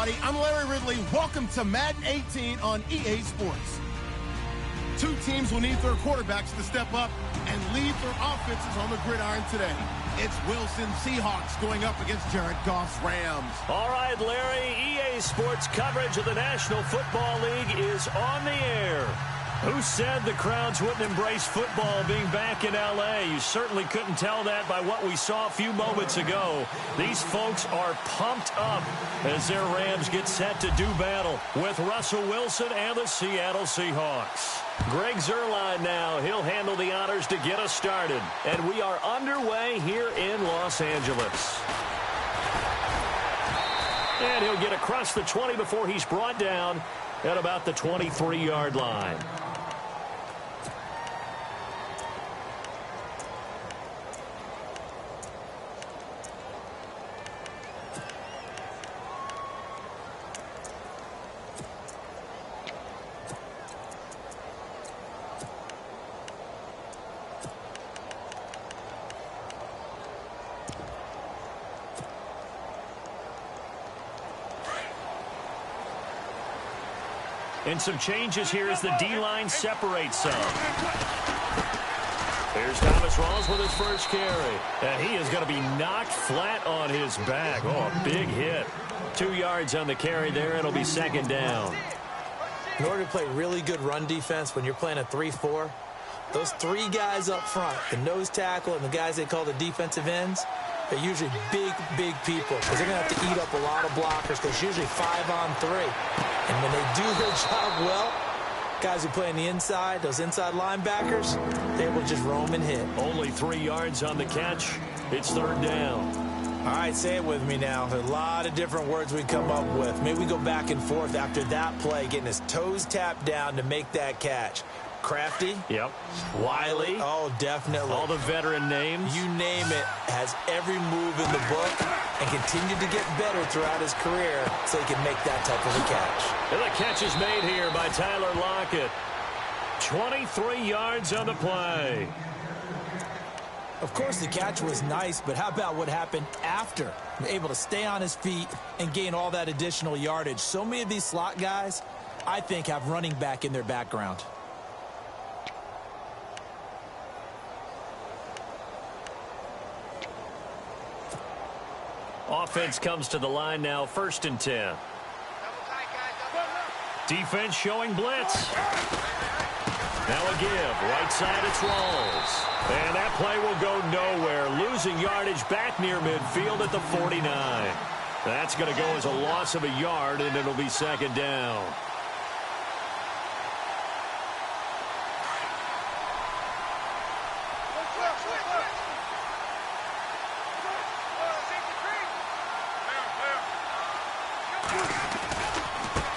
everybody. I'm Larry Ridley. Welcome to Madden 18 on EA Sports. Two teams will need their quarterbacks to step up and lead their offenses on the gridiron today. It's Wilson Seahawks going up against Jared Goff's Rams. All right, Larry, EA Sports coverage of the National Football League is on the air. Who said the crowds wouldn't embrace football being back in L.A.? You certainly couldn't tell that by what we saw a few moments ago. These folks are pumped up as their Rams get set to do battle with Russell Wilson and the Seattle Seahawks. Greg Zuerlein now. He'll handle the honors to get us started. And we are underway here in Los Angeles. And he'll get across the 20 before he's brought down at about the 23-yard line. And some changes here as the D-line separates some. Here's Thomas Rawls with his first carry. And he is going to be knocked flat on his back. Oh, a big hit. 2 yards on the carry there. It'll be second down. In order to play really good run defense when you're playing a 3-4, those three guys up front, the nose tackle and the guys they call the defensive ends, they're usually big, big people because they're going to have to eat up a lot of blockers because it's usually 5-on-3. And when they do their job well, guys who play on the inside, those inside linebackers, they will just roam and hit. Only 3 yards on the catch. It's third down. All right, say it with me now. There are a lot of different words we come up with. Maybe we go back and forth after that play, getting his toes tapped down to make that catch. Crafty. Yep. Wiley. Oh, definitely. All the veteran names. You name it. Has every move in the book and continued to get better throughout his career so he can make that type of a catch. And the catch is made here by Tyler Lockett. 23 yards on the play. Of course, the catch was nice, but how about what happened after? Able to stay on his feet and gain all that additional yardage. So many of these slot guys, I think, have running back in their background. Offense comes to the line now, 1st and 10. Defense showing blitz. Now a give. Right side, it's Rawls. And that play will go nowhere. Losing yardage back near midfield at the 49. That's going to go as a loss of a yard, and it'll be second down.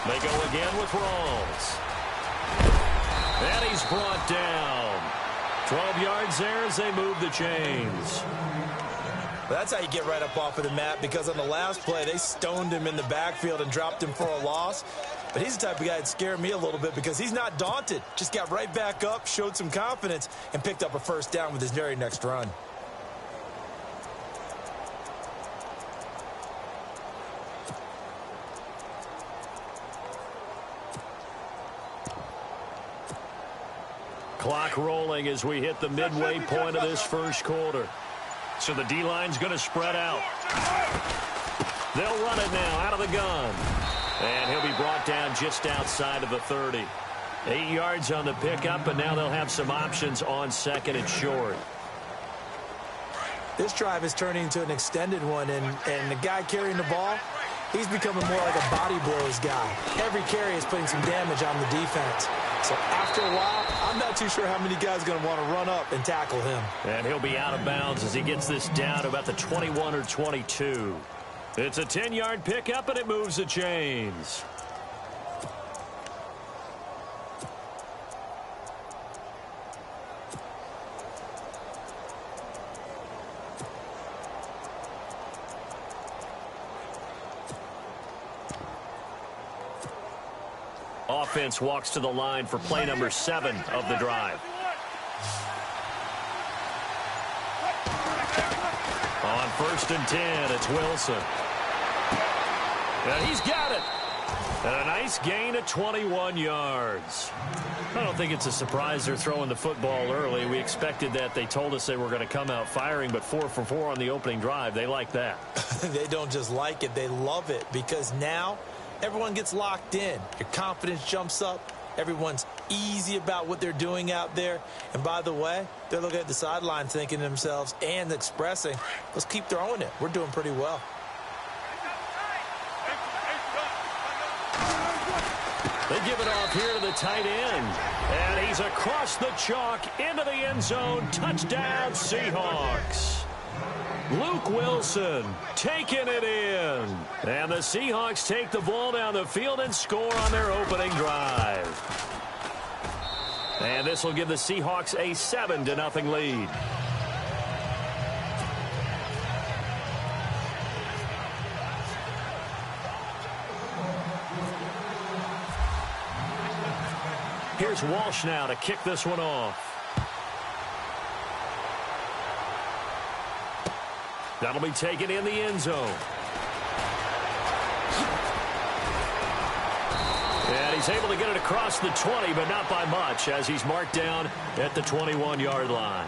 They go again with Rawls. And he's brought down. 12 yards there as they move the chains. That's how you get right up off of the mat, because on the last play, they stoned him in the backfield and dropped him for a loss. But he's the type of guy that scared me a little bit because he's not daunted. Just got right back up, showed some confidence, and picked up a first down with his very next run. Clock rolling as we hit the midway point of this first quarter. So the D-line's going to spread out. They'll run it now out of the gun. And he'll be brought down just outside of the 30. 8 yards on the pickup, and now they'll have some options on second and short. This drive is turning into an extended one, and the guy carrying the ball, he's becoming more like a body blows guy. Every carry is putting some damage on the defense. So after a while, I'm not too sure how many guys are going to want to run up and tackle him. And he'll be out of bounds as he gets this down to about the 21 or 22. It's a 10-yard pickup, and it moves the chains. Offense walks to the line for play number 7 of the drive. On 1st and 10, it's Wilson. And he's got it. And a nice gain of 21 yards. I don't think it's a surprise they're throwing the football early. We expected that. They told us they were going to come out firing, but 4 for 4 on the opening drive. They like that. They don't just like it. They love it because now everyone gets locked in. Your confidence jumps up. Everyone's easy about what they're doing out there. And by the way, they're looking at the sideline thinking to themselves and expressing, let's keep throwing it. We're doing pretty well. They give it off here to the tight end. And he's across the chalk into the end zone. Touchdown, Seahawks. Luke Wilson taking it in. And the Seahawks take the ball down the field and score on their opening drive. And this will give the Seahawks a 7-0 lead. Here's Walsh now to kick this one off. That'll be taken in the end zone. And he's able to get it across the 20, but not by much, as he's marked down at the 21-yard line.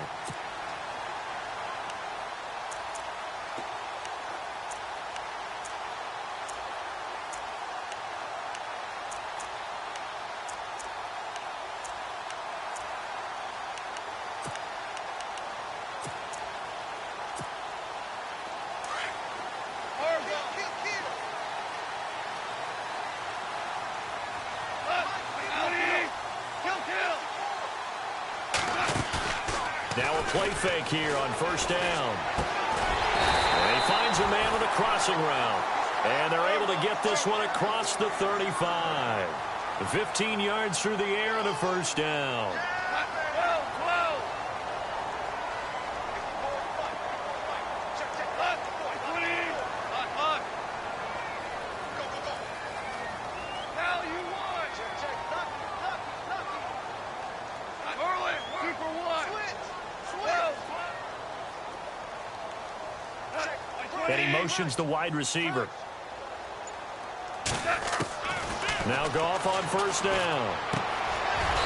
Now a play fake here on first down. And he finds a man on a crossing route. And they're able to get this one across the 35. 15 yards through the air and a first down. And he motions the wide receiver. Now Goff on first down.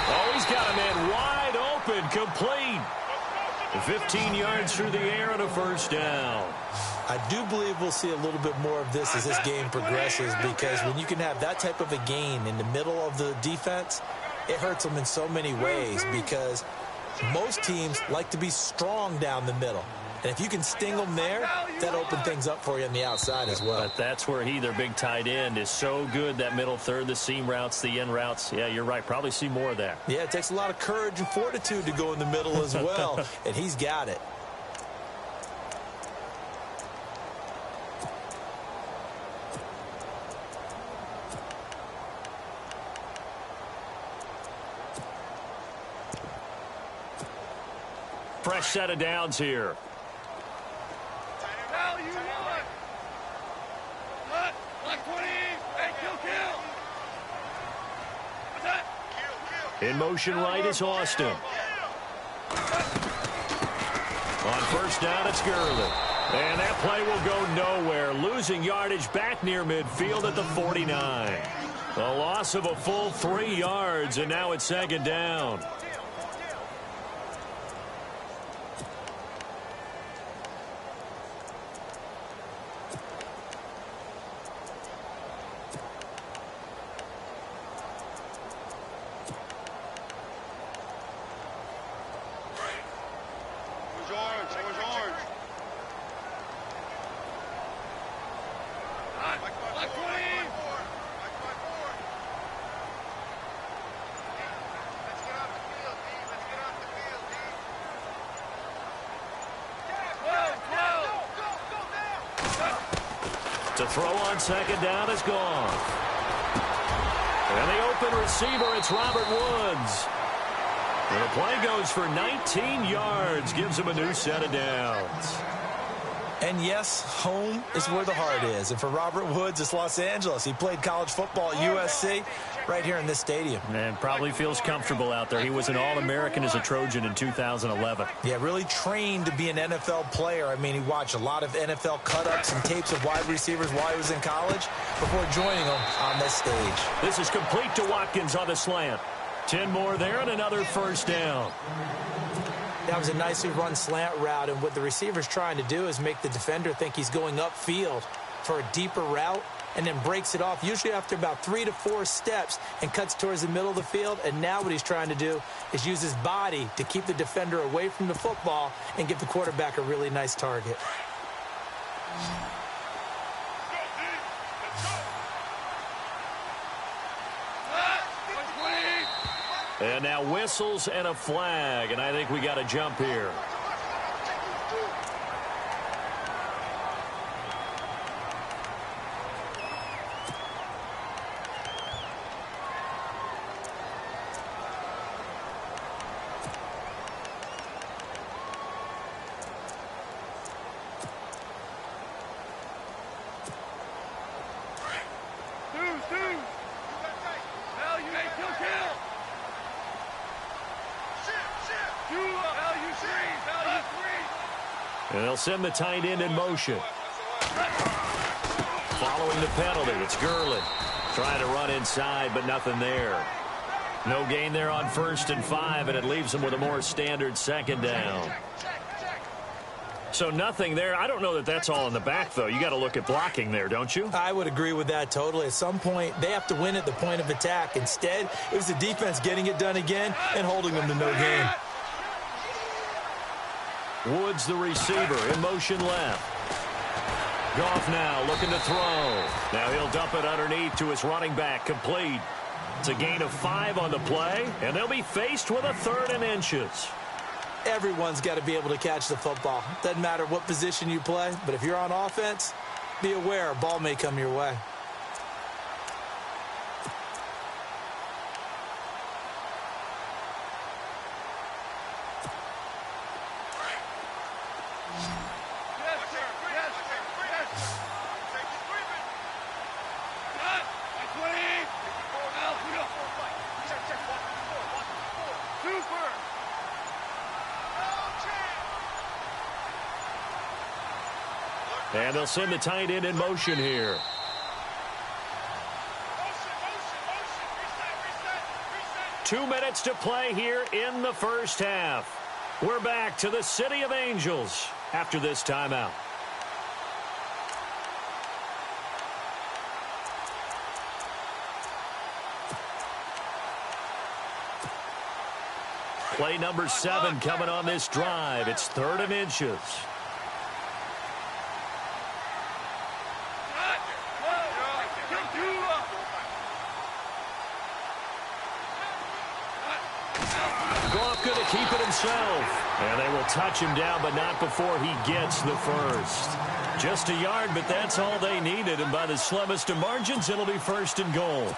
Oh, he's got a man wide open, complete. 15 yards through the air and a first down. I do believe we'll see a little bit more of this as this game progresses, because when you can have that type of a gain in the middle of the defense, it hurts them in so many ways, because most teams like to be strong down the middle. And if you can sting them there, that opens things up for you on the outside as well. But that's where their big tight end, is so good, that middle third, the seam routes, the in routes. Yeah, you're right. Probably see more of that. Yeah, it takes a lot of courage and fortitude to go in the middle as well, and he's got it. Fresh set of downs here. In motion right is Austin. On first down, it's Gurley. And that play will go nowhere. Losing yardage back near midfield at the 49. A loss of a full 3 yards, and now it's second down. To throw on second down is gone. And the open receiver, it's Robert Woods. And the play goes for 19 yards, gives him a new set of downs. And yes, home is where the heart is. And for Robert Woods, it's Los Angeles. He played college football at USC right here in this stadium. And probably feels comfortable out there. He was an All-American as a Trojan in 2011. Yeah, really trained to be an NFL player. I mean, he watched a lot of NFL cut-ups and tapes of wide receivers while he was in college before joining them on this stage. This is complete to Watkins on the slant. 10 more there and another first down. That was a nicely run slant route, and what the receiver's trying to do is make the defender think he's going upfield for a deeper route and then breaks it off, usually after about 3 to 4 steps, and cuts towards the middle of the field. And now what he's trying to do is use his body to keep the defender away from the football and give the quarterback a really nice target. And now whistles and a flag, and I think we got a jump here. And they'll send the tight end in motion. Following the penalty, it's Gurley. Trying to run inside, but nothing there. No gain there on 1st and 5, and it leaves them with a more standard second down. So nothing there. I don't know that that's all in the back, though. You got to look at blocking there, don't you? I would agree with that totally. At some point, they have to win at the point of attack. Instead, it was the defense getting it done again and holding them to no gain. Woods, the receiver, in motion left. Goff now looking to throw. Now he'll dump it underneath to his running back, complete. It's a gain of 5 on the play, and they'll be faced with a 3rd and inches. Everyone's got to be able to catch the football. Doesn't matter what position you play, but if you're on offense, be aware a ball may come your way. And they'll send the tight end in motion here. Reset. 2 minutes to play here in the first half. We're back to the City of Angels after this timeout. Play number 7 coming on this drive. It's 3rd and inches. Going to keep it himself. And they will touch him down, but not before he gets the first. Just a yard, but that's all they needed. And by the slimmest of margins, it'll be 1st and goal.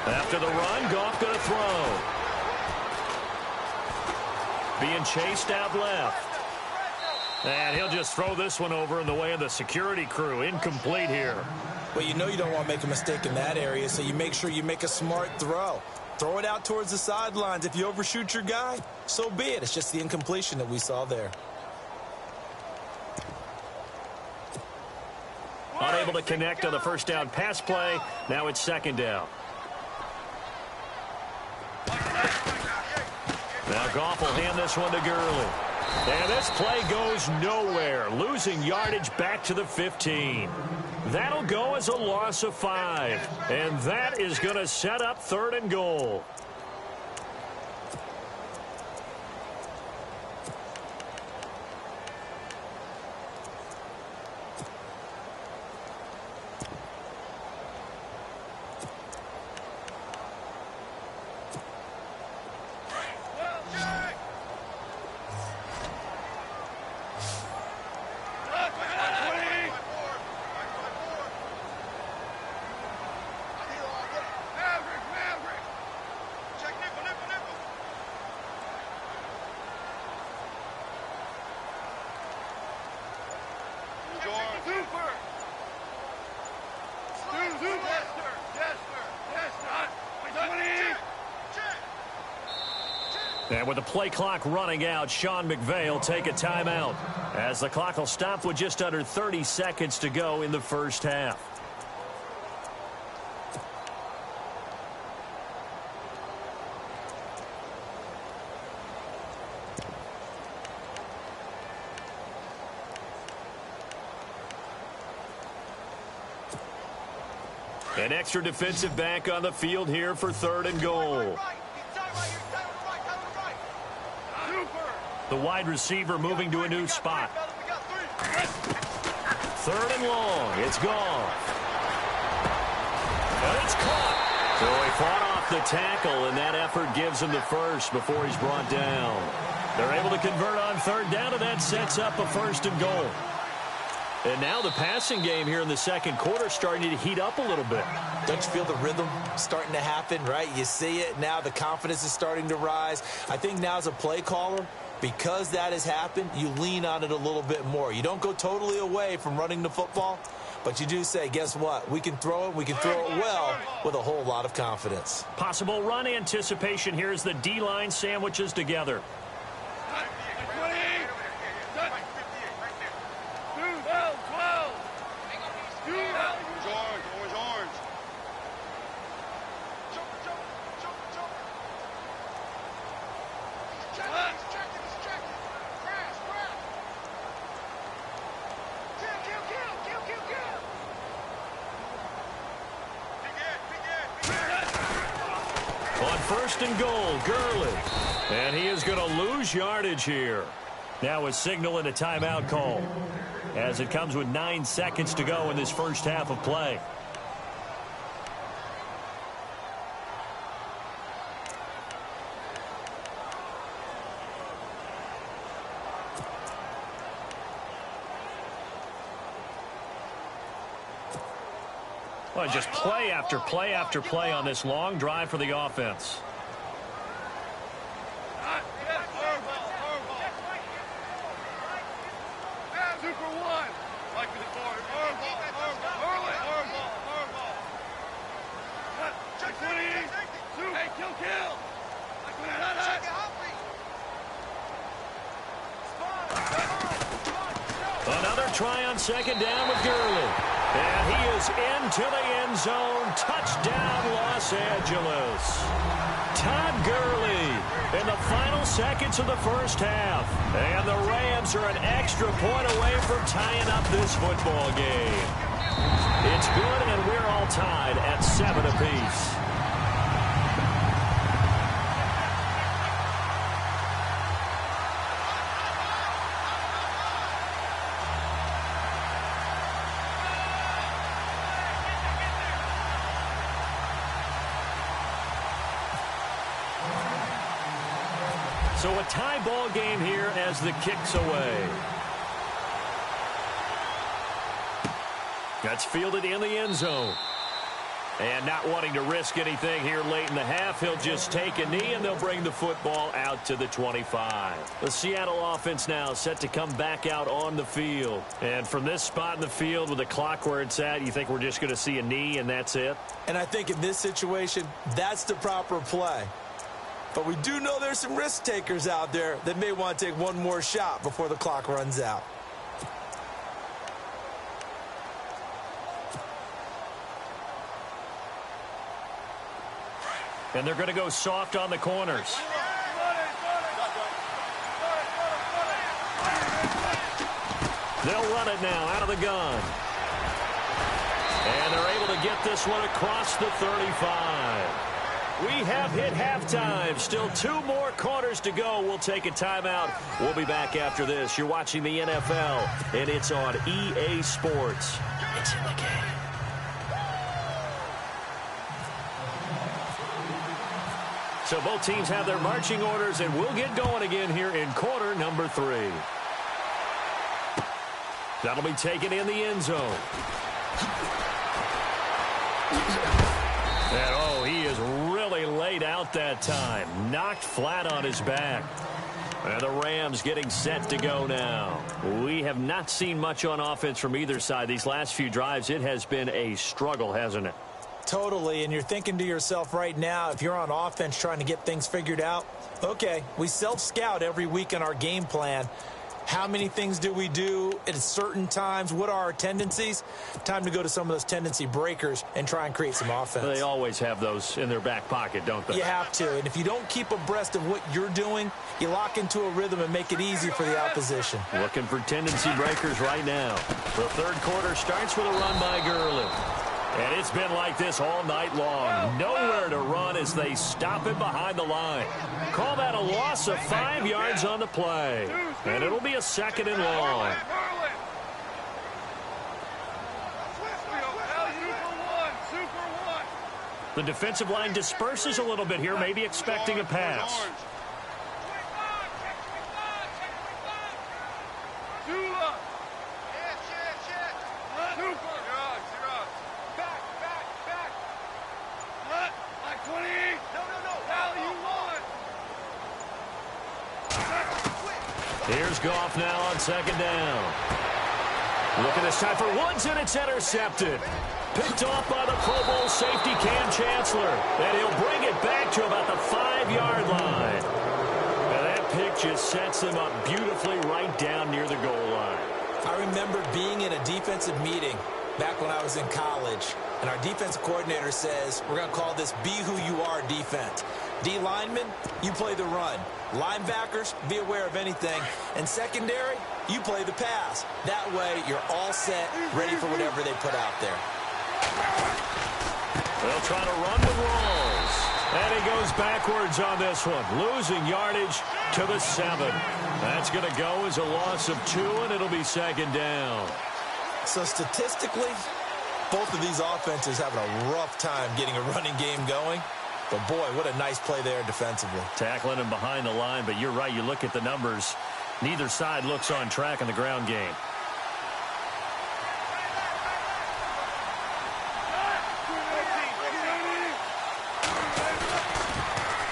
After the run, Goff going to throw. Being chased out left. And he'll just throw this one over in the way of the security crew. Incomplete here. Well, you know you don't want to make a mistake in that area, so you make sure you make a smart throw. Throw it out towards the sidelines. If you overshoot your guy, so be it. It's just the incompletion that we saw there. Unable to connect on the first down pass play. Now it's 2nd down. Now Goff will hand this one to Gurley. And this play goes nowhere. Losing yardage back to the 15. That'll go as a loss of 5. And that is going to set up 3rd and goal. And with the play clock running out, Sean McVay will take a timeout, as the clock will stop with just under 30 seconds to go in the first half. An extra defensive back on the field here for 3rd and goal. The wide receiver moving to a new spot. 3rd and long. It's gone. And it's caught. So he fought off the tackle, and that effort gives him the first before he's brought down. They're able to convert on 3rd down, and that sets up a 1st and goal. And now the passing game here in the second quarter starting to heat up a little bit. Don't you feel the rhythm starting to happen, right? You see it now. The confidence is starting to rise. I think now as a play caller, because that has happened, you lean on it a little bit more. You don't go totally away from running the football, but you do say, guess what? We can throw it. We can throw it well with a whole lot of confidence. Possible run anticipation here as the D-line sandwiches together. On 1st and goal, Gurley. And he is going to lose yardage here. Now a signal and a timeout call, as it comes with 9 seconds to go in this first half of play. Well, just play after play after play on this long drive for the offense. Another try on 2nd down with Gurley. And he is into the end zone. Touchdown, Los Angeles. Todd Gurley in the final seconds of the first half. And the Rams are an extra point away from tying up this football game. It's good, and we're all tied at 7 apiece. So a tie ball game here as the kick's away. That's fielded in the end zone. And not wanting to risk anything here late in the half, he'll just take a knee, and they'll bring the football out to the 25. The Seattle offense now set to come back out on the field. And from this spot in the field with the clock where it's at, you think we're just going to see a knee and that's it? And I think in this situation, that's the proper play. But we do know there's some risk takers out there that may want to take one more shot before the clock runs out. And they're going to go soft on the corners. They'll run it now out of the gun. get this one across the 35. We have hit halftime. Still 2 more quarters to go. We'll take a timeout. We'll be back after this. You're watching the NFL, and it's on EA Sports. It's in the game. So both teams have their marching orders, and we'll get going again here in quarter number 3. That'll be taken in the end zone. And, oh, he is really laid out that time. Knocked flat on his back. And the Rams getting set to go now. We have not seen much on offense from either side. These last few drives, it has been a struggle, hasn't it? Totally, and you're thinking to yourself right now, if you're on offense trying to get things figured out, okay, we self-scout every week in our game plan. How many things do we do at certain times? What are our tendencies? Time to go to some of those tendency breakers and try and create some offense. They always have those in their back pocket, don't they? You have to, and if you don't keep abreast of what you're doing, you lock into a rhythm and make it easy for the opposition. Looking for tendency breakers right now. The third quarter starts with a run by Gurley. And it's been like this all night long. Nowhere to run as they stop him behind the line. Call that a loss of 5 yards on the play. And it'll be a 2nd and long. The defensive line disperses a little bit here, maybe expecting a pass. Here's Goff now on 2nd down. Looking this time for Woods, and it's intercepted. Picked off by the Pro Bowl safety Cam Chancellor. And he'll bring it back to about the 5-yard line. And that pick just sets him up beautifully right down near the goal line. I remember being in a defensive meeting back when I was in college, and our defensive coordinator says, we're going to call this Be Who You Are defense. D linemen, you play the run. Linebackers, be aware of anything. And secondary, you play the pass. That way, you're all set, ready for whatever they put out there. They'll try to run with Rawls. And he goes backwards on this one. Losing yardage to the 7. That's going to go as a loss of 2, and it'll be 2nd down. So statistically, both of these offenses having a rough time getting a running game going. But, boy, what a nice play there defensively. Tackling him behind the line, but you're right. You look at the numbers. Neither side looks on track in the ground game.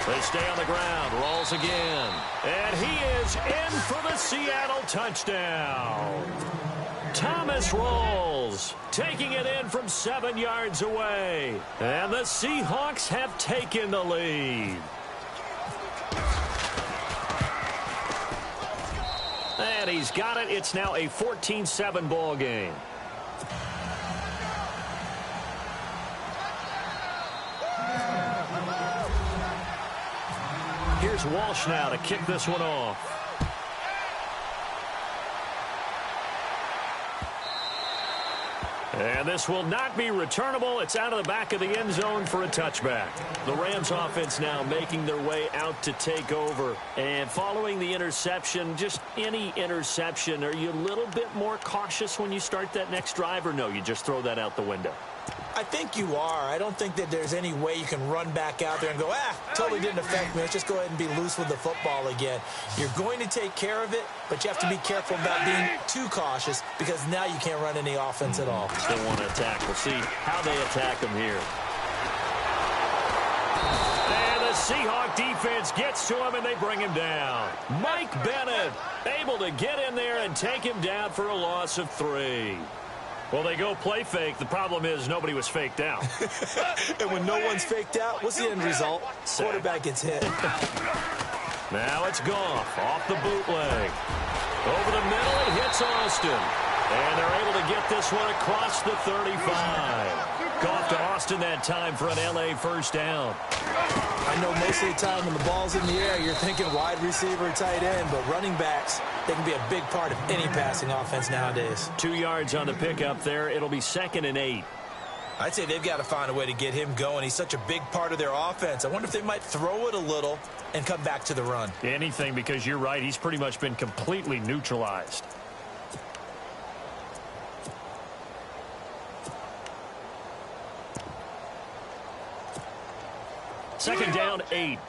They stay on the ground. Rolls again. And he is in for the Seattle touchdown. Thomas Rawls taking it in from 7 yards away. And the Seahawks have taken the lead. And he's got it. It's now a 14-7 ball game. Here's Walsh now to kick this one off. And this will not be returnable. It's out of the back of the end zone for a touchback. The Rams offense now making their way out to take over. And following the interception, just any interception, are you a little bit more cautious when you start that next drive, or no, you just throw that out the window? I think you are. I don't think that there's any way you can run back out there and go, totally didn't affect me. Let's just go ahead and be loose with the football again. You're going to take care of it, but you have to be careful about being too cautious because now you can't run any offense at all. Still want to attack. We'll see how they attack them here. And the Seahawk defense gets to him, and they bring him down. Mike Bennett able to get in there and take him down for a loss of 3. Well, they go play fake. The problem is nobody was faked out. And when no one's faked out, what's the end result? Quarterback gets hit. Now it's Goff off the bootleg. Over the middle, it hits Austin. And they're able to get this one across the 35. Goff to Austin that time for an L.A. first down. I know most of the time when the ball's in the air, you're thinking wide receiver, tight end, but running backs, they can be a big part of any passing offense nowadays. 2 yards on the pickup there. It'll be 2nd and 8. I'd say they've got to find a way to get him going. He's such a big part of their offense. I wonder if they might throw it a little and come back to the run. Anything, because you're right. He's pretty much been completely neutralized. Second down, 8.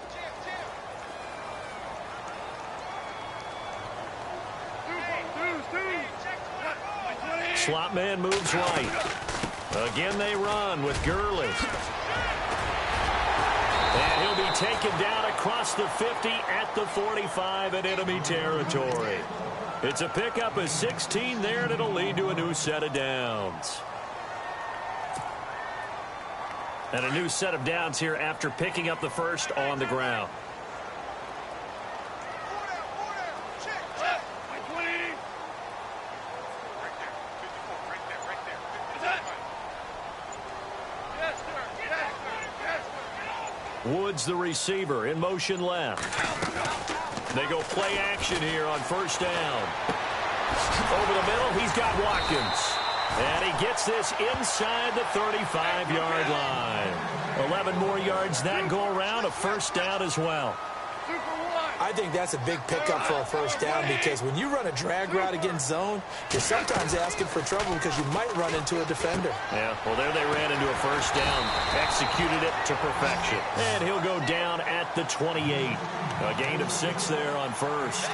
Slot man moves right. Again they run with Gurley. And he'll be taken down across the 50 at the 45 in enemy territory. It's a pickup of 16 there, and it'll lead to a new set of downs. And a new set of downs here after picking up the first on the ground. Woods, the receiver, in motion left. They go play action here on first down. Over the middle, he's got Watkins. And he gets this inside the 35-yard line. 11 more yards that go around, a first down as well. I think that's a big pickup for a first down, because when you run a drag route against zone, you're sometimes asking for trouble because you might run into a defender. Yeah, well, there they ran into a first down, executed it to perfection. And he'll go down at the 28. A gain of 6 there on first.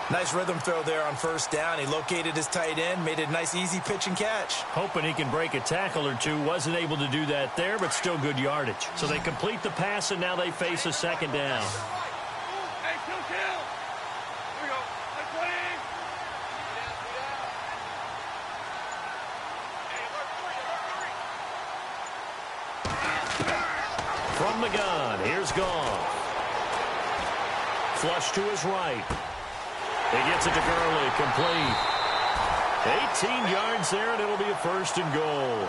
Nice rhythm throw there on first down. He located his tight end, made it a nice, easy pitch and catch. Hoping he can break a tackle or two. Wasn't able to do that there, but still good yardage. So they complete the pass, and now they face a second down. From the gun, here's Goff. Flush to his right. He gets it to Gurley, complete. 18 yards there, and it'll be a first and goal.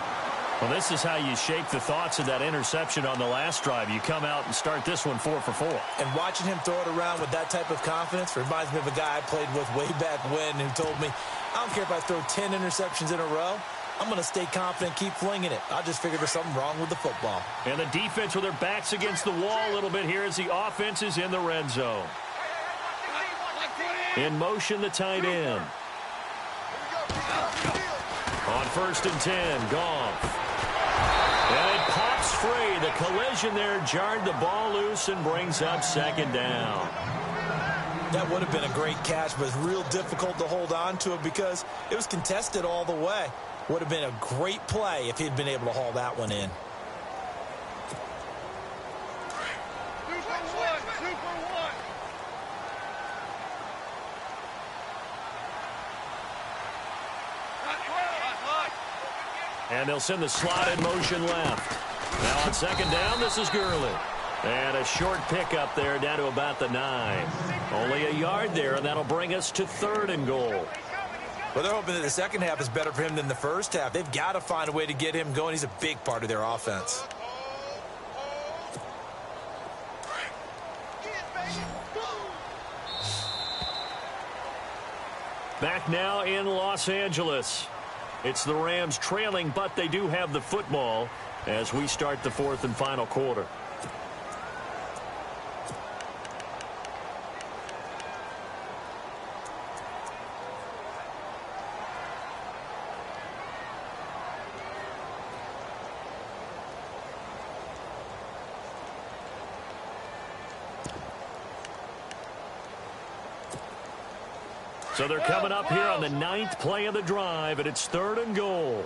Well, this is how you shake the thoughts of that interception on the last drive. You come out and start this one 4 for 4. And watching him throw it around with that type of confidence reminds me of a guy I played with way back when who told me, I don't care if I throw 10 interceptions in a row. I'm going to stay confident, keep flinging it. I just figured there's something wrong with the football. And the defense with their backs against the wall a little bit here as the offense is in the red zone. In motion, the tight end. On first and 10, Goff. And it pops free. The collision there jarred the ball loose and brings up second down. That would have been a great catch, but it's real difficult to hold on to it because it was contested all the way. Would have been a great play if he'd been able to haul that one in. And they'll send the slot in motion left. Now on second down, this is Gurley. And a short pickup there down to about the 9. Only a yard there, and that'll bring us to third and goal. Well, they're hoping that the second half is better for him than the first half. They've got to find a way to get him going. He's a big part of their offense. Back now in Los Angeles. It's the Rams trailing, but they do have the football as we start the fourth and final quarter. So they're coming up here on the 9th play of the drive, and it's third and goal.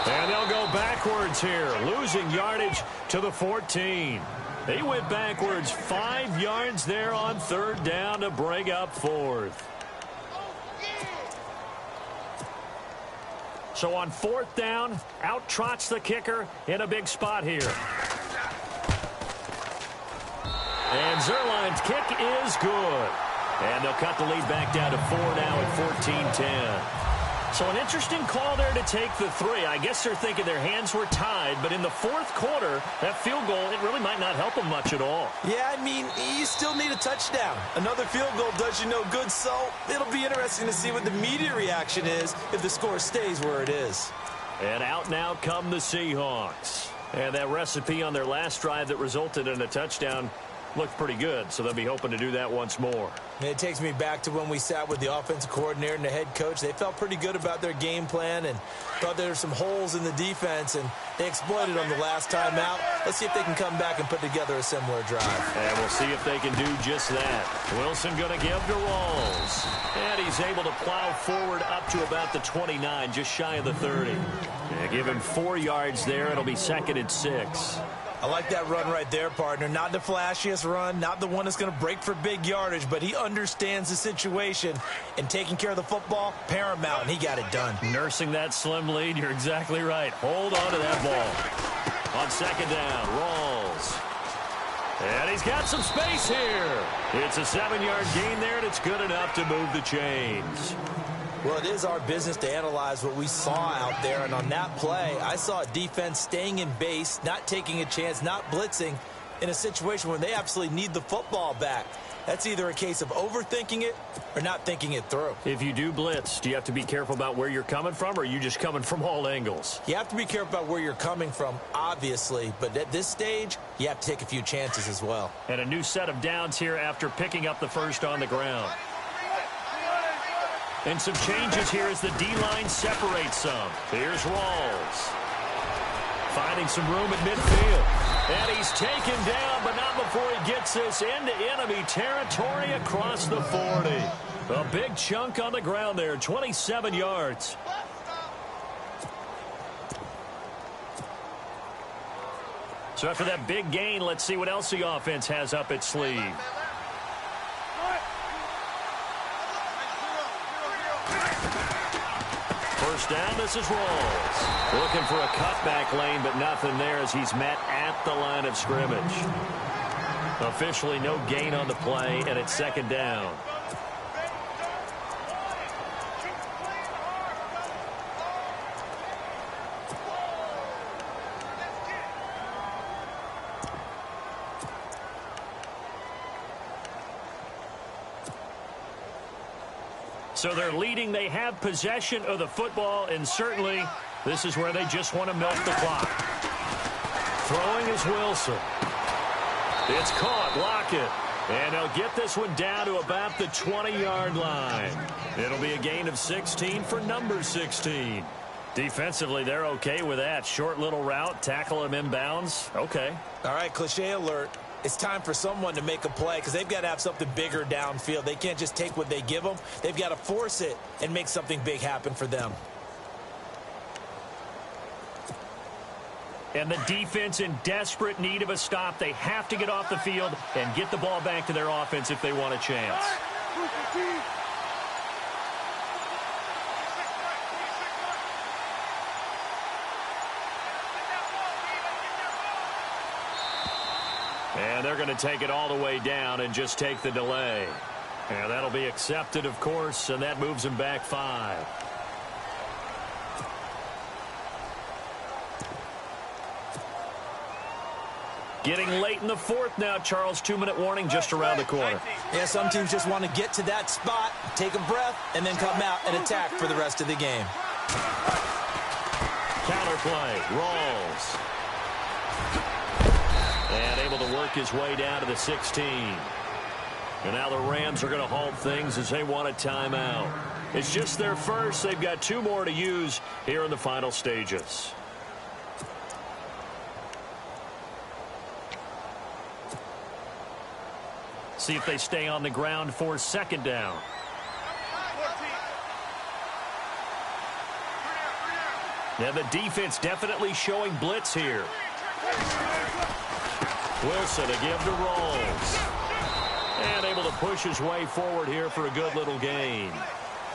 And they'll go backwards here, losing yardage to the 14. They went backwards 5 yards there on third down to bring up fourth. So on fourth down, out trots the kicker in a big spot here. And Zerline's kick is good. And they'll cut the lead back down to 4 now at 14-10. So an interesting call there to take the 3. I guess they're thinking their hands were tied, but in the fourth quarter, that field goal, it really might might not help them much at all. Yeah, I mean, you still need a touchdown. Another field goal does you no good, so it'll be interesting to see what the media reaction is if the score stays where it is. And out now come the Seahawks. And that recipe on their last drive that resulted in a touchdown looked pretty good, so they'll be hoping to do that once more. And it takes me back to when we sat with the offensive coordinator and the head coach. They felt pretty good about their game plan and thought there were some holes in the defense, and they exploited them the last time out. Let's see if they can come back and put together a similar drive. And we'll see if they can do just that. Wilson going to give to Rawls. And he's able to plow forward up to about the 29, just shy of the 30. And give him 4 yards there. It'll be 2nd and 6. I like that run right there, partner. Not the flashiest run, not the one that's going to break for big yardage, but he understands the situation, and taking care of the football, paramount, and he got it done. Nursing that slim lead, you're exactly right. Hold on to that ball. On 2nd down, Rawls. And he's got some space here. It's a 7-yard gain there, and it's good enough to move the chains. Well, it is our business to analyze what we saw out there, and on that play, I saw a defense staying in base, not taking a chance, not blitzing in a situation where they absolutely need the football back. That's either a case of overthinking it or not thinking it through. If you do blitz, do you have to be careful about where you're coming from, or are you just coming from all angles? You have to be careful about where you're coming from, obviously, but at this stage, you have to take a few chances as well. And a new set of downs here after picking up the first on the ground. And some changes here as the D-line separates some. Here's Rawls. Finding some room at midfield. And he's taken down, but not before he gets this into enemy territory across the 40. A big chunk on the ground there, 27 yards. So after that big gain, let's see what else the offense has up its sleeve. First down, this is Rawls. Looking for a cutback lane, but nothing there as he's met at the line of scrimmage. Officially no gain on the play, and it's 2nd down. So they're leading. They have possession of the football, and certainly this is where they just want to milk the clock. Throwing is Wilson. It's caught. Lockett. And they'll get this one down to about the 20-yard line. It'll be a gain of 16 for number 16. Defensively, they're okay with that. Short little route, tackle him inbounds. Okay. All right, cliche alert. It's time for someone to make a play because they've got to have something bigger downfield. They can't just take what they give them. They've got to force it and make something big happen for them. And the defense in desperate need of a stop. They have to get off the field and get the ball back to their offense if they want a chance. And they're going to take it all the way down and just take the delay. And that'll be accepted, of course, and that moves them back 5. Getting late in the 4th now, Charles. 2-minute warning just around the corner. Yeah, some teams just want to get to that spot, take a breath, and then come out and attack for the rest of the game. Counterplay, Rawls. And able to work his way down to the 16. And now the Rams are going to halt things as they want a timeout. It's just their first. They've got 2 more to use here in the final stages. See if they stay on the ground for 2nd down. Now the defense definitely showing blitz here. Wilson to give to Rawls. And able to push his way forward here for a good little gain.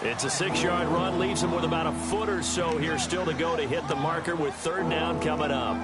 It's a 6-yard run. Leaves him with about a foot or so here still to go to hit the marker with 3rd down coming up.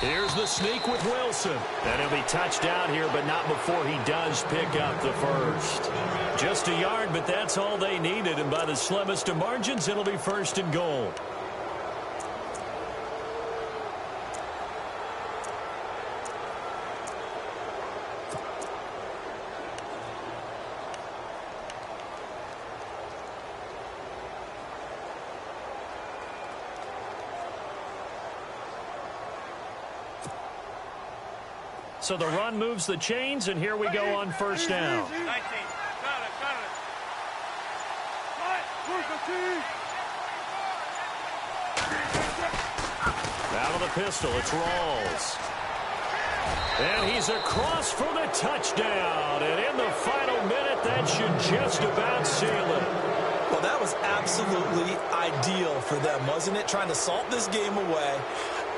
Here's the sneak with Wilson. And he'll be touched down here, but not before he does pick up the first. Just a yard, but that's all they needed. And by the slimmest of margins, it'll be first and goal. So the run moves the chains, and here we go on first down. Out of the pistol, it's Rawls. And he's across for the touchdown. And in the final minute, that should just about seal it. Well, that was absolutely ideal for them, wasn't it? Trying to salt this game away.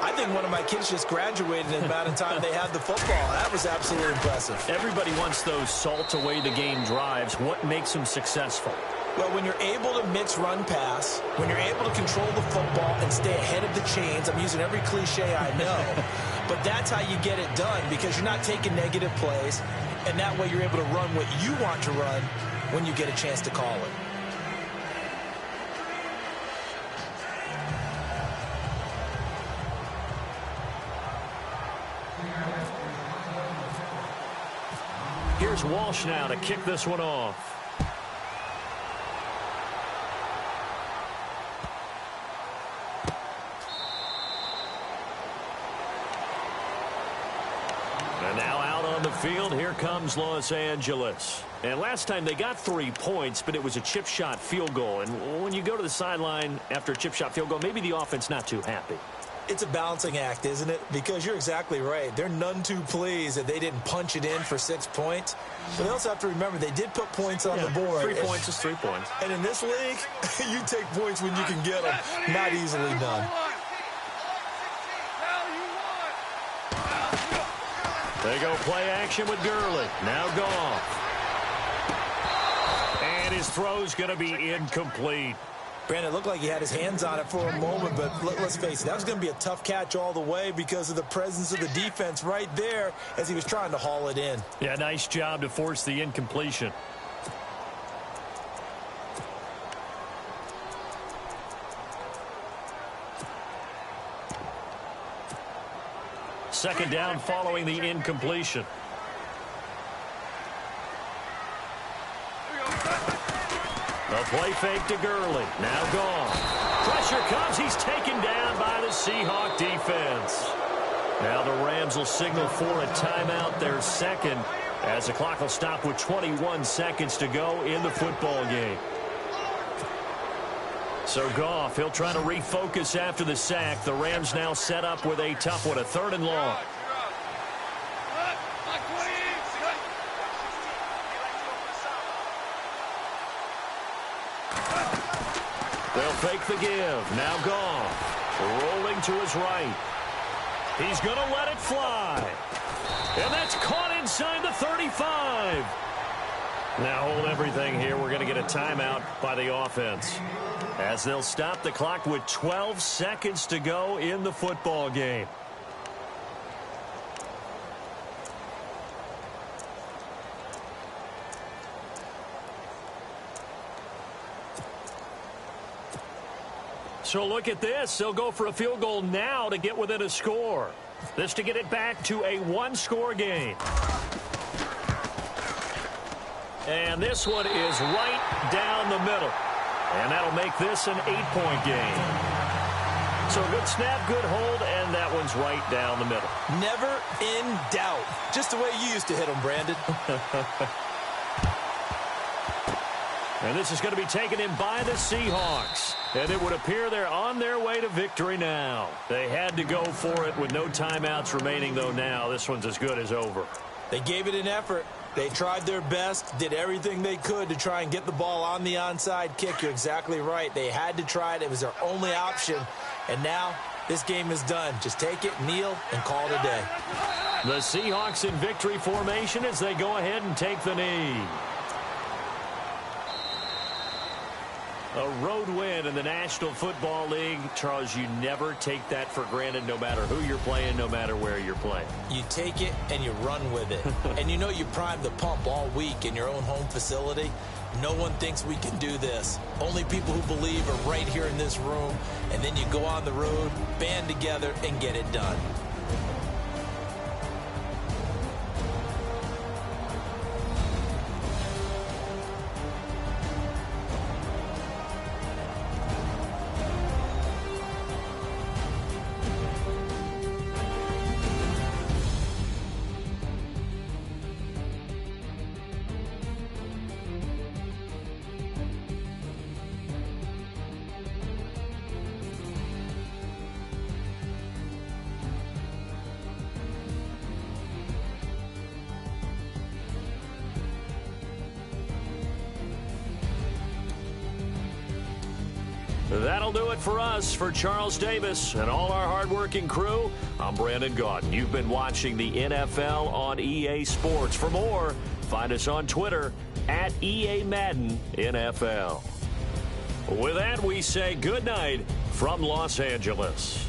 I think one of my kids just graduated in the amount of time they had the football. That was absolutely impressive. Everybody wants those salt-away-the-game drives. What makes them successful? Well, when you're able to mix run-pass, when you're able to control the football and stay ahead of the chains, I'm using every cliche I know, but that's how you get it done because you're not taking negative plays, and that way you're able to run what you want to run when you get a chance to call it. Here's Walsh now to kick this one off. And now out on the field, here comes Los Angeles. And last time they got 3 points, but it was a chip shot field goal. And when you go to the sideline after a chip shot field goal, maybe the offense not too happy. It's a balancing act, isn't it? Because you're exactly right. They're none too pleased that they didn't punch it in for 6 points. But they also have to remember they did put points on the board. 3 points is 3 points. And in this league, you take points when you can get them. Not easily done. They go play action with Gurley. Now Goff. And his throw's going to be incomplete. Brandon, it looked like he had his hands on it for a moment, but let's face it, that was going to be a tough catch all the way because of the presence of the defense right there as he was trying to haul it in. Yeah, nice job to force the incompletion. Second down following the incompletion. The play fake to Gurley. Now Goff. Pressure comes. He's taken down by the Seahawk defense. Now the Rams will signal for a timeout, their second, as the clock will stop with 21 seconds to go in the football game. So Goff, he'll try to refocus after the sack. The Rams now set up with a tough one, a 3rd and long. They'll fake the give. Now Goff, rolling to his right. He's going to let it fly. And that's caught inside the 35. Now hold everything here. We're going to get a timeout by the offense, as they'll stop the clock with 12 seconds to go in the football game. So look at this. They'll go for a field goal now to get within a score. This to get it back to a 1-score game. And this one is right down the middle. And that'll make this an 8-point game. So good snap, good hold, and that one's right down the middle. Never in doubt. Just the way you used to hit them, Brandon. And this is going to be taken in by the Seahawks. And it would appear they're on their way to victory now. They had to go for it with no timeouts remaining, though now. This one's as good as over. They gave it an effort. They tried their best, did everything they could to try and get the ball on the onside kick. You're exactly right. They had to try it. It was their only option. And now this game is done. Just take it, kneel, and call it a day. The Seahawks in victory formation as they go ahead and take the knee. A road win in the National Football League. Charles, you never take that for granted no matter who you're playing, no matter where you're playing. You take it and you run with it. And you know you primed the pump all week in your own home facility. No one thinks we can do this. Only people who believe are right here in this room. And then you go on the road, band together, and get it done. That'll do it for us. For Charles Davis and all our hardworking crew, I'm Brandon Gaudin. You've been watching the NFL on EA Sports. For more, find us on Twitter at EA Madden NFL. With that, we say good night from Los Angeles.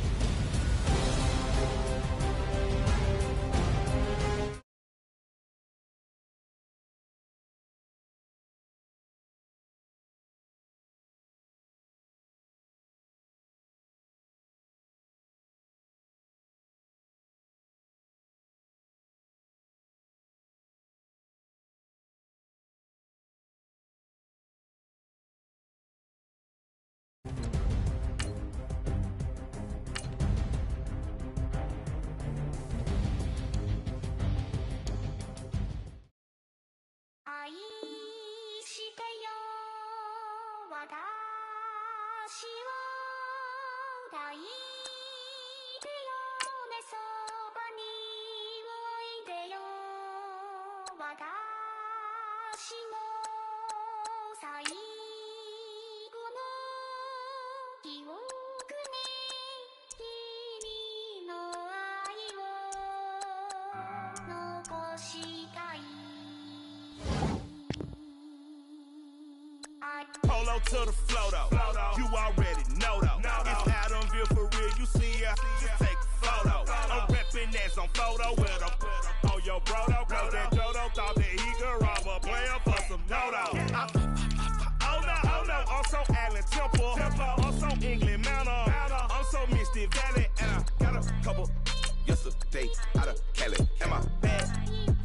Polo to the flow though. You already know though. It's Adamville for real. You see ya, just take a photo. I'm reppin' that's on photo with a on your bro though. Cause that Dodo thought that he could rob a player for some dodo. Oh no, also Allen Temple. Also England Manor. I'm so Misty Valley. And I got a couple yesterday out of Cali. And my bag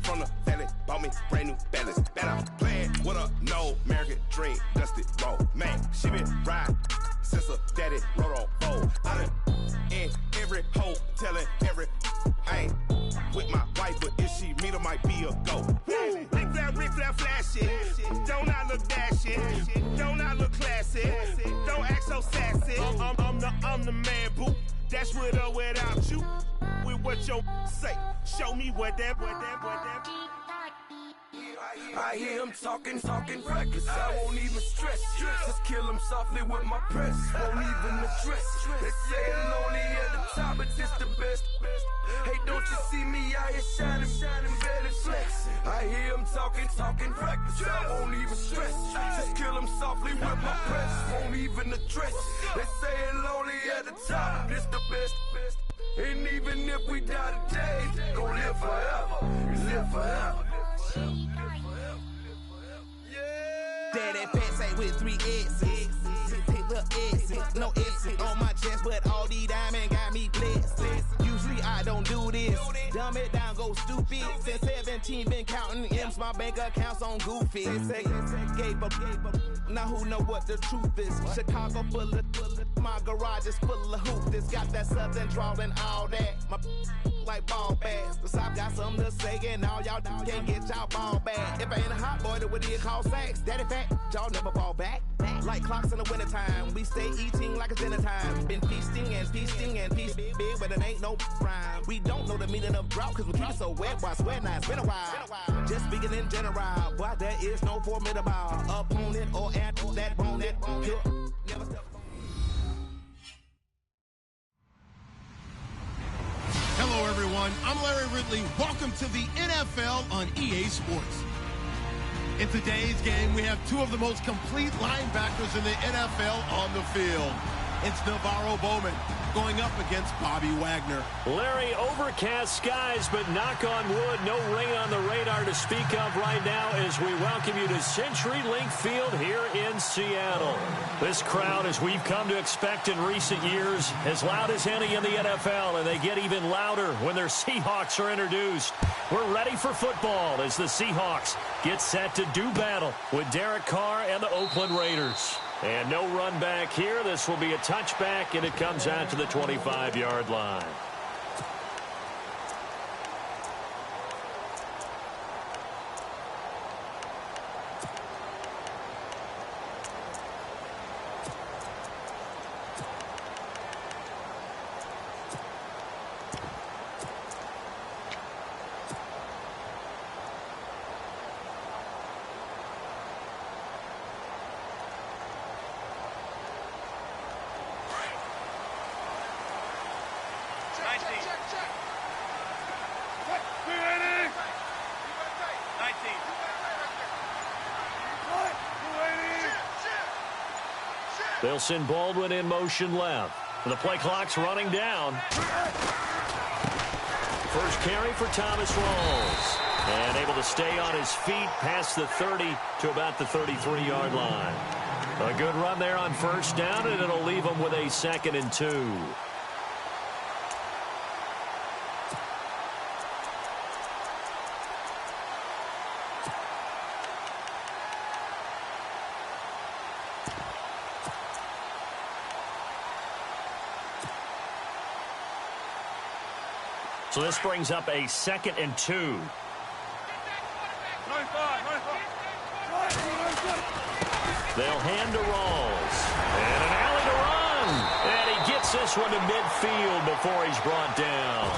from the valley bought me brand new balance. Bet I'm playing with a no American dream. Dusty roll. Man, she been riding since her daddy rode on fold. I done in every hole, telling every I ain't with my wife, but if she meet her, might be a go. Rick Flair flashy. Don't I look dashy? Don't I look classy? Don't act so sassy. I'm the man, boo. That's with or without you. With what your say. Show me what that. I hear him talking reckless. I won't even stress. Just kill him softly with my press. Won't even address. They say it lonely at the top, but it's the best. Hey, don't you see me out here shining, barely flex. I hear him talking reckless. I won't even stress. Just kill him softly with my press. Won't even address. They say it lonely at the top, but it's the best. And even if we die today, gon' live forever. Live forever. Daddy pants say with 3 X's. Take the X's, no X's on my chest, but all these diamonds got me blessed. Usually I don't do this. Dumb it down, go stupid. Since 17, been counting M's, my bank accounts on Goofy. Gave up. Now who know what the truth is? Chicago full of my garage is full of hoop. This got that southern drawl and all that. My like ball bags. The South got something to say, and all y'all can't get y'all ball back. If I ain't a hot boy, then what do you call sacks? Daddy fat, y'all never ball back. Like clocks in the wintertime, we stay eating like it's dinner time. Been feasting and feasting big, but it ain't no rhyme. We don't know the meaning of drought, cause we keep it so wet. Why swear now, it's been a while. Just speaking in general, boy, there is no formidable opponent or at that bone that never step. Hello, everyone. I'm Larry Ridley. Welcome to the NFL on EA Sports. In today's game, we have two of the most complete linebackers in the NFL on the field. It's Navarro Bowman going up against Bobby Wagner. Larry, overcast skies, but knock on wood, no rain on the radar to speak of right now as we welcome you to CenturyLink Field here in Seattle. This crowd, as we've come to expect in recent years, as loud as any in the NFL, and they get even louder when their Seahawks are introduced. We're ready for football as the Seahawks get set to do battle with Derek Carr and the Oakland Raiders. And no run back here. This will be a touchback, and it comes out to the 25-yard line. They'll send Baldwin in motion left. The play clock's running down. First carry for Thomas Rawls. And able to stay on his feet past the 30 to about the 33-yard line. A good run there on first down, and it'll leave them with a 2nd and 2. So this brings up a 2nd and 2. They'll hand to Rawls. And an alley to run. And he gets this one to midfield before he's brought down.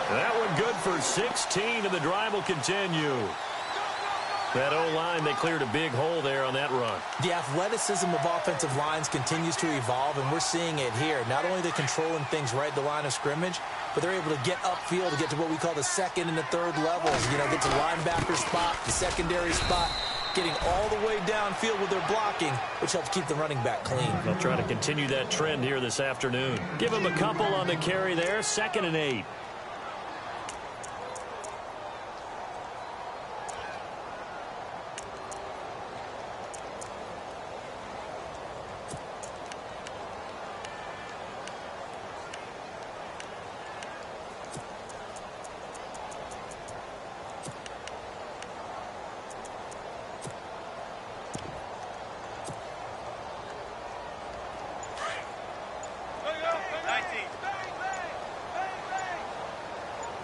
That one good for 16, and the drive will continue. That O-line, they cleared a big hole there on that run. The athleticism of offensive lines continues to evolve, and we're seeing it here. Not only are they controlling things right at the line of scrimmage, but they're able to get upfield to get to what we call the 2nd and the 3rd levels. You know, get to the linebacker spot, the secondary spot, getting all the way downfield with their blocking, which helps keep the running back clean. They'll try to continue that trend here this afternoon. Give him a couple on the carry there, 2nd and 8.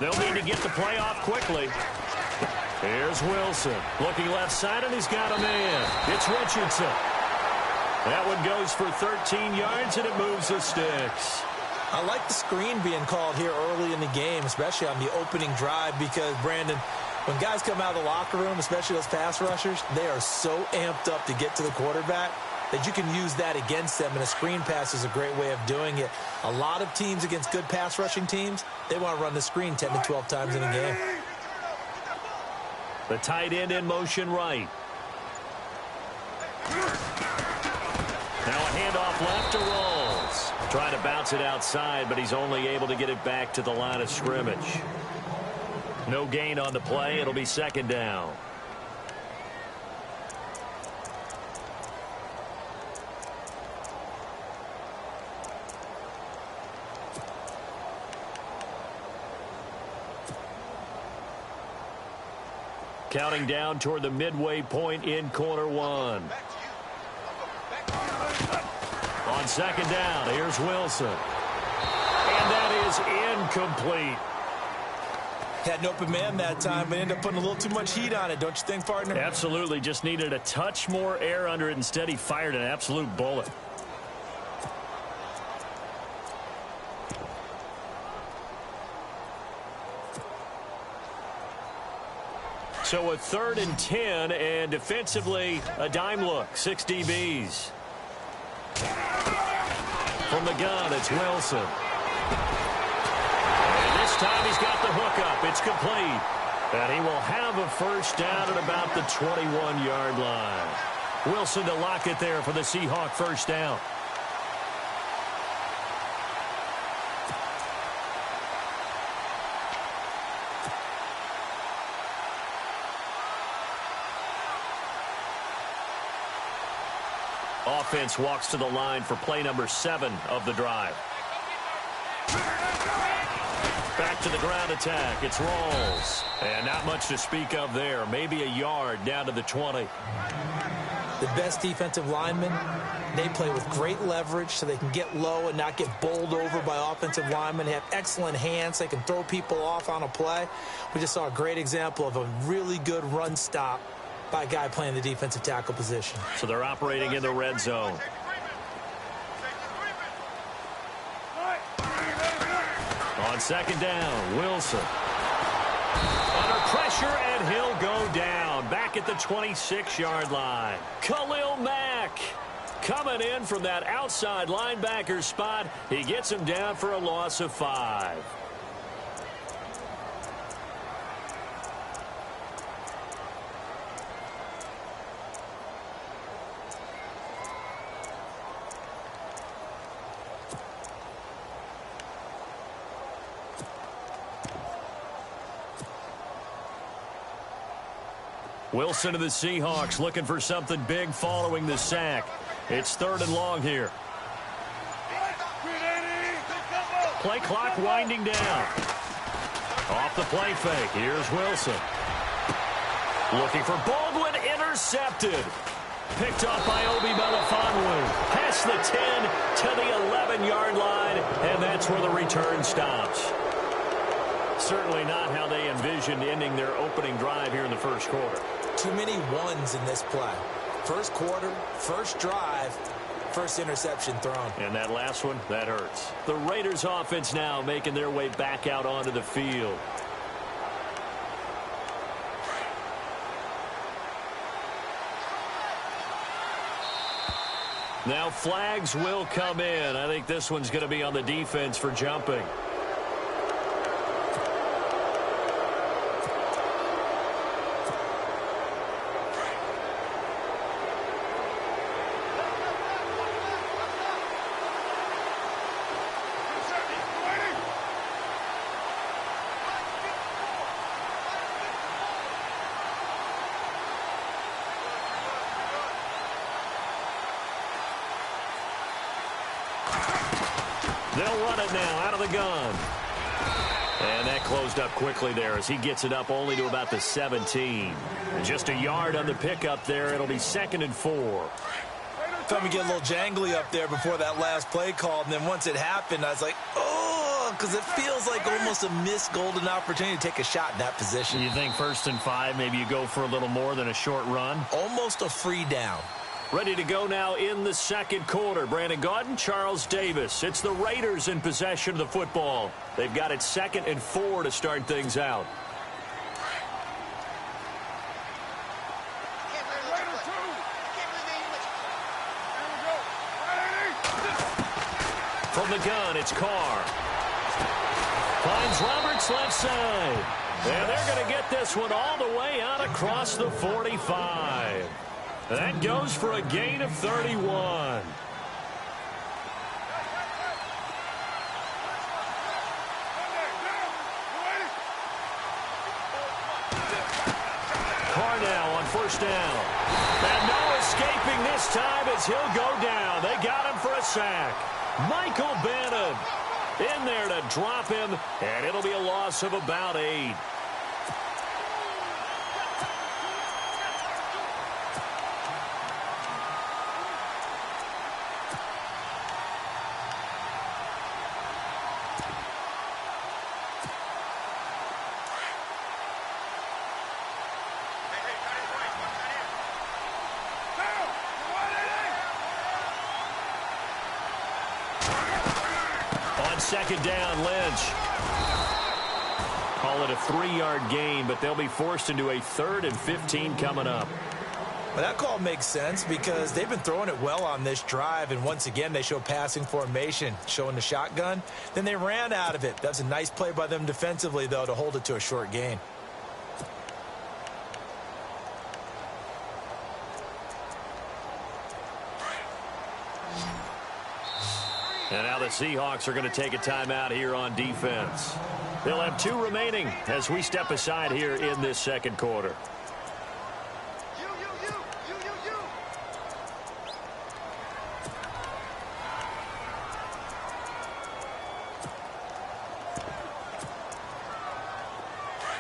They'll need to get the play off quickly. Here's Wilson. Looking left side, and he's got a man. It's Richardson. That one goes for 13 yards, and it moves the sticks. I like the screen being called here early in the game, especially on the opening drive, because, Brandon, when guys come out of the locker room, especially those pass rushers, they are so amped up to get to the quarterback that you can use that against them, and a screen pass is a great way of doing it. A lot of teams against good pass rushing teams, they want to run the screen 10 to 12 times in a game. The tight end in motion right. Now a handoff left to Rawls. Trying to bounce it outside, but he's only able to get it back to the line of scrimmage. No gain on the play. It'll be 2nd down. Counting down toward the midway point in quarter one. On 2nd down, here's Wilson. And that is incomplete. Had an open man that time, but ended up putting a little too much heat on it, don't you think, partner? Absolutely. Just needed a touch more air under it. Instead, he fired an absolute bullet. So a 3rd and 10, and defensively, a dime look. 6 DBs. From the gun, it's Wilson. And this time he's got the hook up. It's complete. And he will have a first down at about the 21-yard line. Wilson to lock it there for the Seahawk first down. Offense walks to the line for play number 7 of the drive. Back to the ground attack. It's Rawls. And not much to speak of there. Maybe a yard down to the 20. The best defensive linemen, they play with great leverage so they can get low and not get bowled over by offensive linemen. They have excellent hands. They can throw people off on a play. We just saw a great example of a really good run stop by a guy playing the defensive tackle position. So they're operating in the red zone. On second down, Wilson. Under pressure, and he'll go down. Back at the 26-yard line. Khalil Mack coming in from that outside linebacker spot. He gets him down for a loss of 5. Wilson to the Seahawks looking for something big following the sack. It's 3rd and long here. Play clock winding down. Off the play fake. Here's Wilson. Looking for Baldwin. Intercepted. Picked off by Obi Melifonwu. Past the 10 to the 11-yard line. And that's where the return stops. Certainly not how they envisioned ending their opening drive here in the first quarter. Too many ones in this play. First quarter, first drive, first interception thrown. And that last one, that hurts. The Raiders offense now making their way back out onto the field. Now flags will come in. I think this one's going to be on the defense for jumping. They'll run it now out of the gun. And that closed up quickly there as he gets it up only to about the 17. And just a yard on the pickup there. It'll be 2nd and 4. Thought we get a little jangly up there before that last play called. And then once it happened, I was like, oh, because it feels like almost a missed golden opportunity to take a shot in that position. You think 1st and 5, maybe you go for a little more than a short run? Almost a free down. Ready to go now in the second quarter. Brandon Gaudin, Charles Davis. It's the Raiders in possession of the football. They've got it 2nd and 4 to start things out. From the gun, it's Carr. Finds Roberts left side. And they're going to get this one all the way out across the 45. That goes for a gain of 31. Carr now on 1st down. And no escaping this time as he'll go down. They got him for a sack. Michael Bannon in there to drop him, and it'll be a loss of about 8. Second down, Lynch. Call it a 3-yard gain, but they'll be forced into a 3rd and 15 coming up. Well, that call makes sense because they've been throwing it well on this drive, and once again they show passing formation, showing the shotgun. Then they ran out of it. That's a nice play by them defensively, though, to hold it to a short gain. And now the Seahawks are going to take a timeout here on defense. They'll have 2 remaining as we step aside here in this second quarter.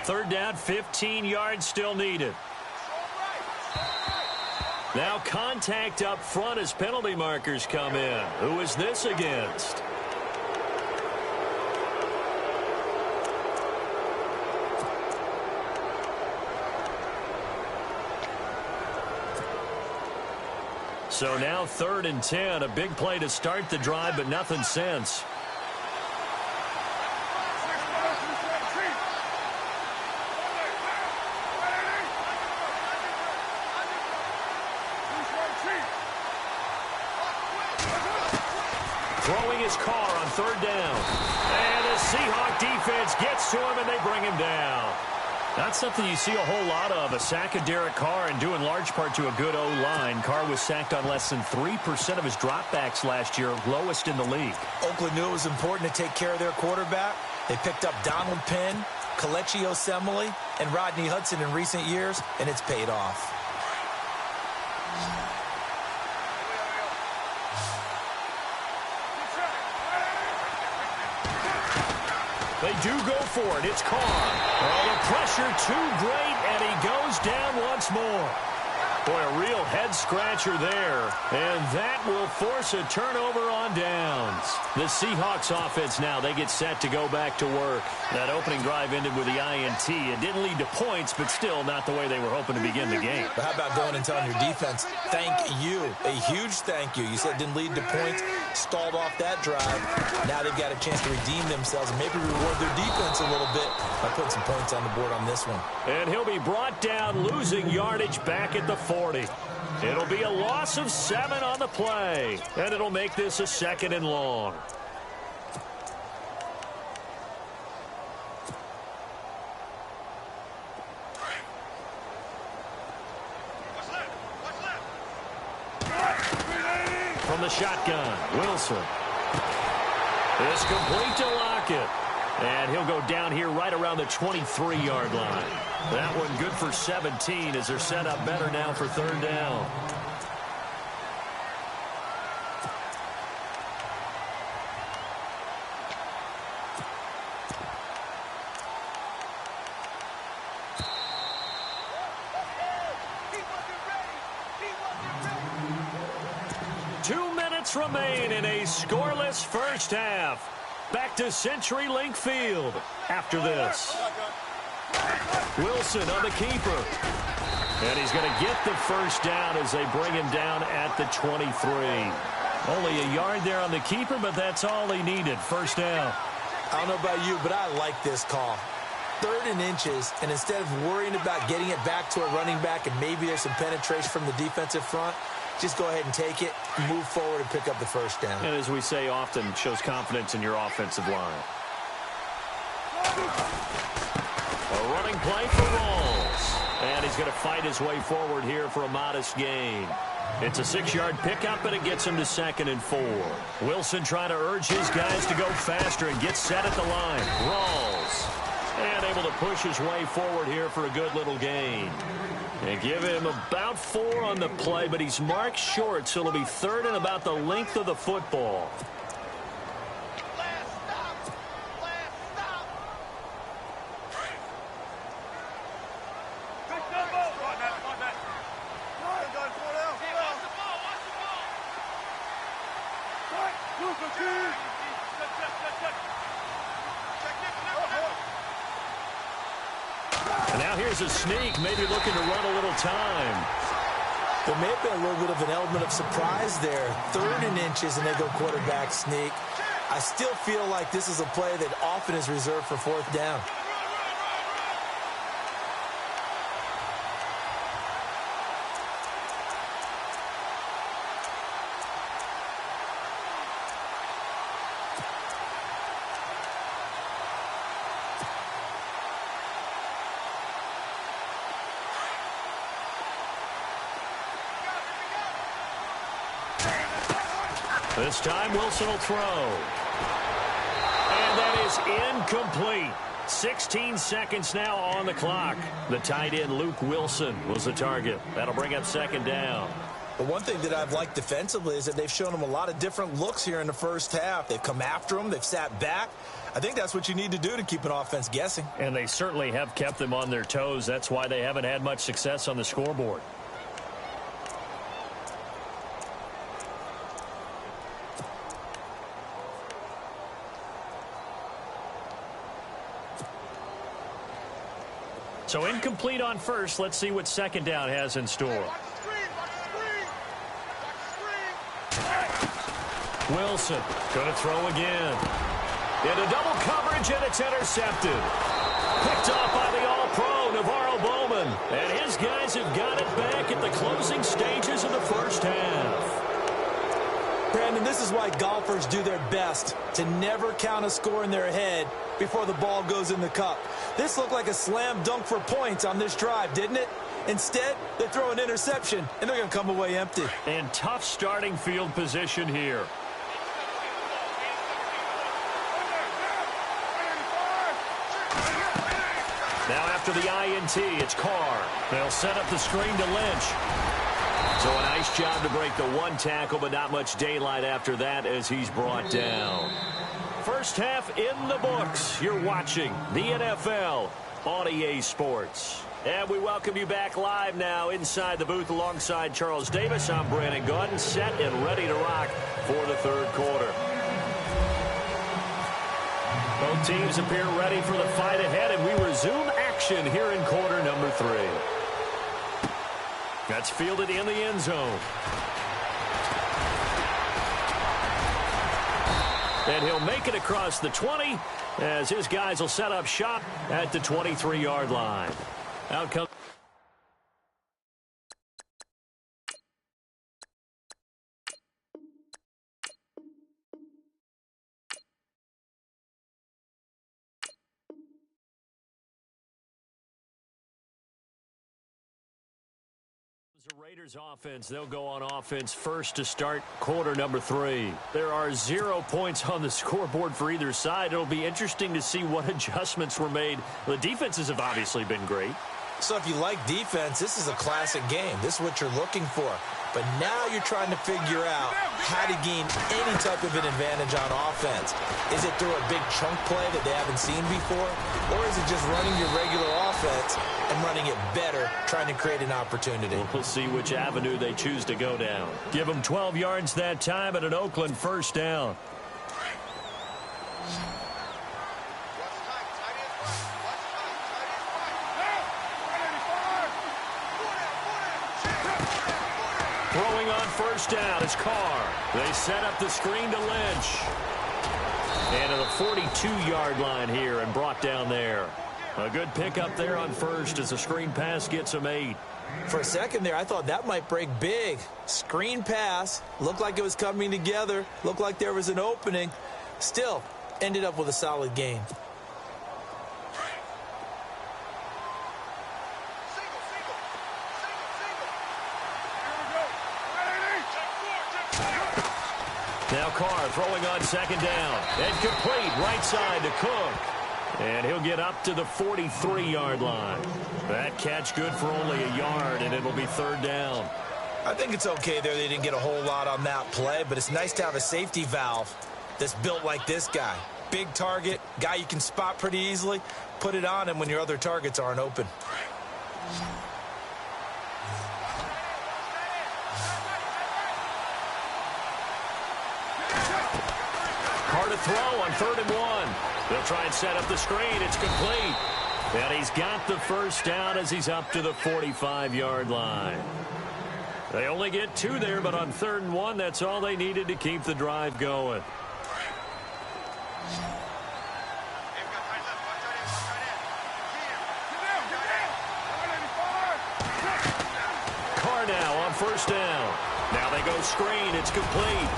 Third down, 15 yards still needed. Now contact up front as penalty markers come in. Who is this against? So now 3rd and 10. A big play to start the drive, but nothing since. Throwing his car on 3rd down. And the Seahawk defense gets to him, and they bring him down. Not something you see a whole lot of, a sack of Derek Carr, and due in large part to a good O-line. Carr was sacked on less than 3% of his dropbacks last year, lowest in the league. Oakland knew it was important to take care of their quarterback. They picked up Donald Penn, Kelechi Osemele, and Rodney Hudson in recent years, and it's paid off. They do go for it. It's Carr. Oh, the pressure too great, and he goes down once more. Boy, a real head-scratcher there. And that will force a turnover on downs. The Seahawks offense now, they get set to go back to work. That opening drive ended with the INT. It didn't lead to points, but still not the way they were hoping to begin the game. But how about going and telling your defense, thank you, a huge thank you. You said it didn't lead to points, stalled off that drive. Now they've got a chance to redeem themselves and maybe reward their defense a little bit by putting some points on the board on this one. And he'll be brought down, losing yardage back at the 40. It'll be a loss of 7 on the play, and it'll make this a 2nd and long. From the shotgun, Wilson. It's complete to Lockett. And he'll go down here right around the 23-yard line. That one good for 17 as they're set up better now for 3rd down. Remain in a scoreless first half. Back to CenturyLink Field after this. Wilson on the keeper. And he's going to get the first down as they bring him down at the 23. Only a yard there on the keeper, but that's all he needed. First down. I don't know about you, but I like this call. 3rd and inches, and instead of worrying about getting it back to a running back and maybe there's some penetration from the defensive front, just go ahead and take it, move forward, and pick up the first down. And as we say often, shows confidence in your offensive line. A running play for Rawls. And he's going to fight his way forward here for a modest gain. It's a 6-yard pickup, and it gets him to 2nd and 4. Wilson trying to urge his guys to go faster and get set at the line. Rawls. And able to push his way forward here for a good little gain. And give him about 4 on the play, but he's marked short, so it'll be 3rd and about the length of the football. And now here's a sneak, maybe looking to run a little time. There may have been a little bit of an element of surprise there. 3rd and inches, and they go quarterback sneak. I still feel like this is a play that often is reserved for 4th down. This time Wilson will throw. And that is incomplete. 16 seconds now on the clock. The tight end Luke Wilson was the target. That'll bring up second down. But one thing that I've liked defensively is that they've shown them a lot of different looks here in the first half. They've come after them. They've sat back. I think that's what you need to do to keep an offense guessing. And they certainly have kept them on their toes. That's why they haven't had much success on the scoreboard. So incomplete on first. Let's see what second down has in store. Wilson going to throw again. Into double coverage, and it's intercepted. Picked off by the All-Pro, Navarro Bowman. And his guys have got it back at the closing stages of the first half. Brandon, this is why golfers do their best to never count a score in their head before the ball goes in the cup. This looked like a slam dunk for points on this drive, didn't it? Instead, they throw an interception, and they're going to come away empty. And tough starting field position here. Now after the INT, it's Carr. They'll set up the screen to Lynch. So a nice job to break the one tackle, but not much daylight after that as he's brought down. First half in the books. You're watching the NFL on EA Sports. And we welcome you back live now inside the booth alongside Charles Davis. I'm Brandon Gaudin, set and ready to rock for the third quarter. Both teams appear ready for the fight ahead, and we resume action here in quarter number 3. That's fielded in the end zone. And he'll make it across the 20 as his guys will set up shop at the 23-yard line. Out comes... The Raiders offense, they'll go on offense first to start quarter number 3. There are 0 points on the scoreboard for either side. It'll be interesting to see what adjustments were made. The defenses have obviously been great. So if you like defense, this is a classic game. This is what you're looking for. But now you're trying to figure out how to gain any type of an advantage on offense. Is it through a big chunk play that they haven't seen before? Or is it just running your regular offense and running it better, trying to create an opportunity? We'll see which avenue they choose to go down. Give them 12 yards that time at an Oakland first down. Throwing on first down is Carr. They set up the screen to Lynch. And to the 42-yard line here and brought down there. A good pickup there on first as the screen pass gets him 8. For a second there, I thought that might break big. Screen pass. Looked like it was coming together. Looked like there was an opening. Still, ended up with a solid gain. Now Carr throwing on second down. And complete right side to Cook. And he'll get up to the 43-yard line. That catch good for only a yard, and it'll be third down. I think it's okay there. They didn't get a whole lot on that play, but it's nice to have a safety valve that's built like this guy. Big target, guy you can spot pretty easily. Put it on him when your other targets aren't open. Carr to throw on 3rd and 1. They'll try and set up the screen. It's complete. And he's got the first down as he's up to the 45-yard line. They only get 2 there, but on 3rd and 1, that's all they needed to keep the drive going. Carr now on first down. Now they go screen. It's complete.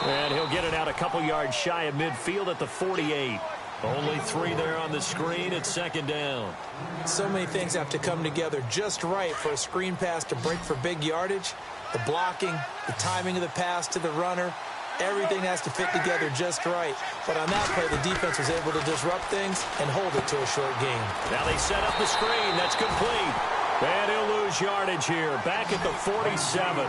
And he'll get it out a couple yards shy of midfield at the 48. Only 3 there on the screen. It's second down. So many things have to come together just right for a screen pass to break for big yardage. The blocking, the timing of the pass to the runner, Everything has to fit together just right. But on that play, the defense was able to disrupt things and hold it to a short game. Now they set up the screen. That's complete. And he'll lose yardage here. Back at the 47.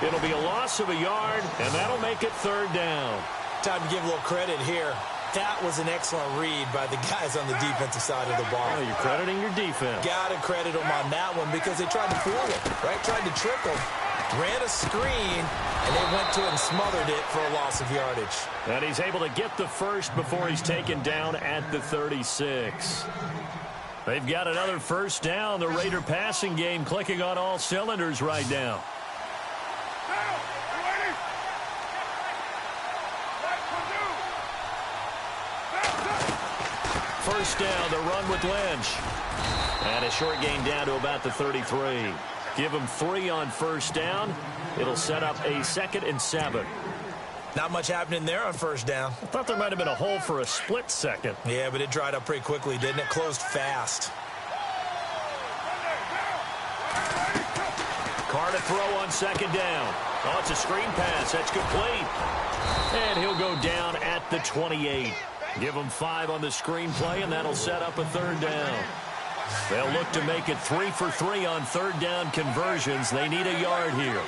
It'll be a loss of a yard, and that'll make it 3rd down. Time to give a little credit here. That was an excellent read by the guys on the defensive side of the ball. Oh, you're crediting your defense. Got to credit them on that one because they tried to fool him, right? Tried to trick him, ran a screen, and they went to it and smothered it for a loss of yardage. And he's able to get the first before he's taken down at the 36. They've got another 1st down. The Raider passing game clicking on all cylinders right now. First down, the run with Lynch. And a short gain down to about the 33. Give him 3 on 1st down. It'll set up a 2nd and 7. Not much happening there on 1st down. I thought there might have been a hole for a split second. Yeah, but it dried up pretty quickly, didn't it? Closed fast. Carr to throw on 2nd down. Oh, it's a screen pass. That's complete. And he'll go down at the 28. Give him 5 on the screen play, and that'll set up a 3rd down. They'll look to make it 3 for 3 on 3rd down conversions. They need a yard here.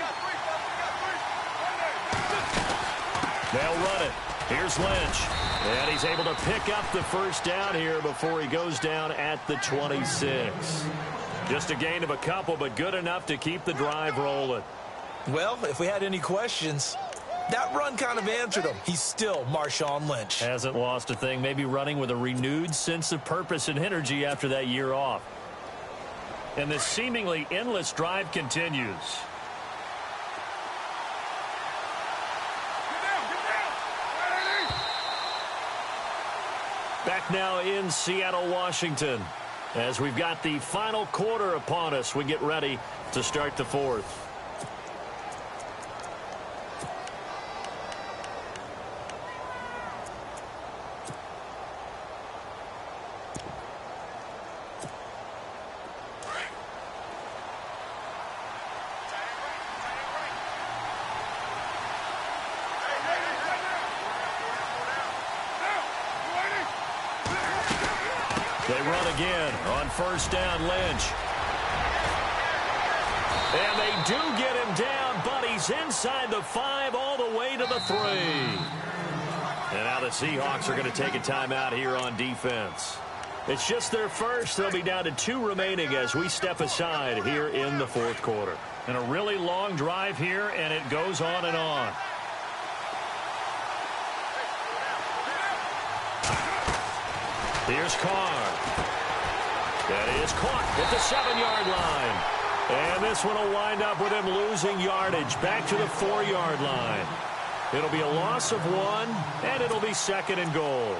They'll run it. Here's Lynch. And he's able to pick up the 1st down here before he goes down at the 26. Just a gain of a couple, but good enough to keep the drive rolling. Well, if we had any questions, that run kind of answered him. He's still Marshawn Lynch. Hasn't lost a thing. Maybe running with a renewed sense of purpose and energy after that year off. And this seemingly endless drive continues. Back now in Seattle, Washington. As we've got the final quarter upon us, we get ready to start the 4th. They run again on 1st down, Lynch. And they do get him down, but he's inside the 5 all the way to the 3. And now the Seahawks are going to take a timeout here on defense. It's just their first. They'll be down to 2 remaining as we step aside here in the 4th quarter. And a really long drive here, and it goes on and on. Here's Carr. That is caught at the 7-yard line. And this one will wind up with him losing yardage back to the 4-yard line. It'll be a loss of 1, and it'll be 2nd and goal.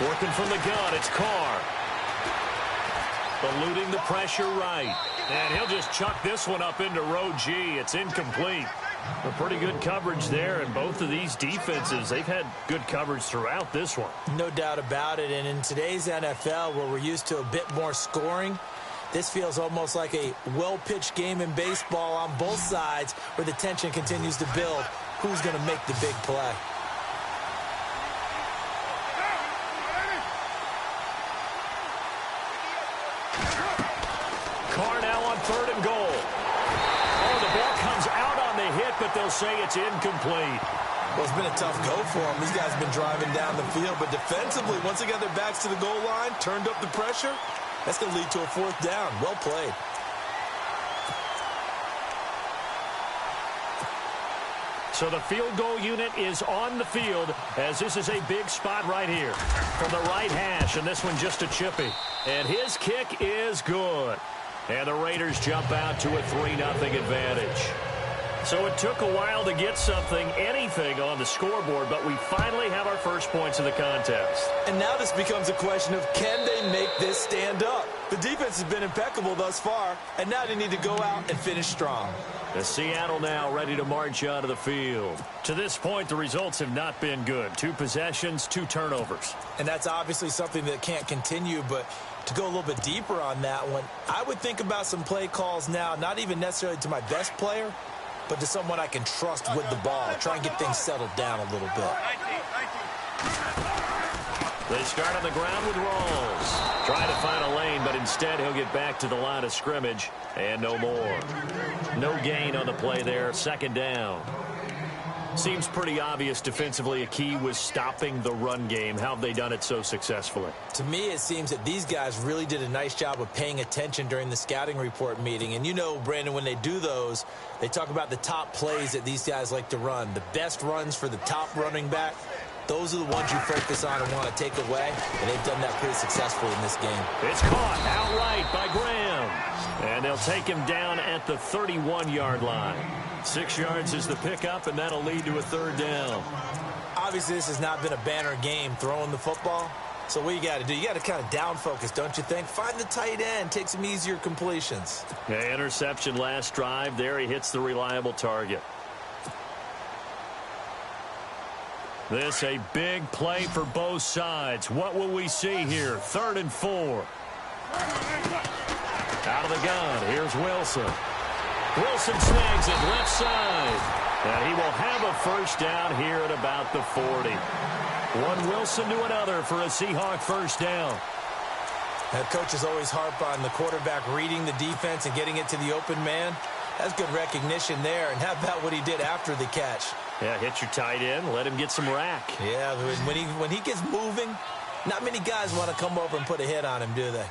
Working from the gun, it's Carr. Eluding the pressure right. And he'll just chuck this one up into row G. It's incomplete. A pretty good coverage there, and both of these defenses, they've had good coverage throughout this one. No doubt about it, and in today's NFL, where we're used to a bit more scoring, this feels almost like a well-pitched game in baseball on both sides where the tension continues to build. Who's going to make the big play? Carr now on 3rd and goal. Oh, the ball comes out on the hit, but they'll say it's incomplete. Well, it's been a tough go for them. These guys have been driving down the field, but defensively, once they got their backs to the goal line, turned up the pressure, that's going to lead to a 4th down. Well played. So the field goal unit is on the field as this is a big spot right here from the right hash, and this one just a chippy. And his kick is good. And the Raiders jump out to a 3-0 advantage. So it took a while to get anything on the scoreboard, but we finally have our first points of the contest. And now this becomes a question of, can they make this stand up? The defense has been impeccable thus far, and now they need to go out and finish strong. The Seattle now ready to march onto the field. To this point, the results have not been good. 2 possessions, 2 turnovers. And that's obviously something that can't continue, but to go a little bit deeper on that one, I would think about some play calls now, not even necessarily to my best player, but to someone I can trust with the ball. Try and get things settled down a little bit. They start on the ground with Rawls. Trying to find a lane, but instead he'll get back to the line of scrimmage and no more. No gain on the play there. 2nd down. Seems pretty obvious defensively a key was stopping the run game. How have they done it so successfully? To me, it seems that these guys really did a nice job of paying attention during the scouting report meeting. And you know, Brandon, when they do those, they talk about the top plays that these guys like to run. The best runs for the top running back. Those are the ones you focus on and want to take away, and they've done that pretty successfully in this game. It's caught outright by Graham, and they'll take him down at the 31-yard line. 6 yards is the pickup, and that'll lead to a 3rd down. Obviously, this has not been a banner game throwing the football, so what you got to do, you got to kind of down focus, don't you think? Find the tight end, take some easier completions. Yeah, interception last drive. There he hits the reliable target. This a big play for both sides. What will we see here? 3rd and 4. Out of the gun. Here's Wilson. Wilson snags it left side. And he will have a 1st down here at about the 40. One Wilson to another for a Seahawk 1st down. That coaches always harp on the quarterback reading the defense and getting it to the open man. That's good recognition there. And how about what he did after the catch? Yeah, hit your tight end. Let him get some rack. Yeah, when he gets moving, not many guys want to come over and put a hit on him, do they?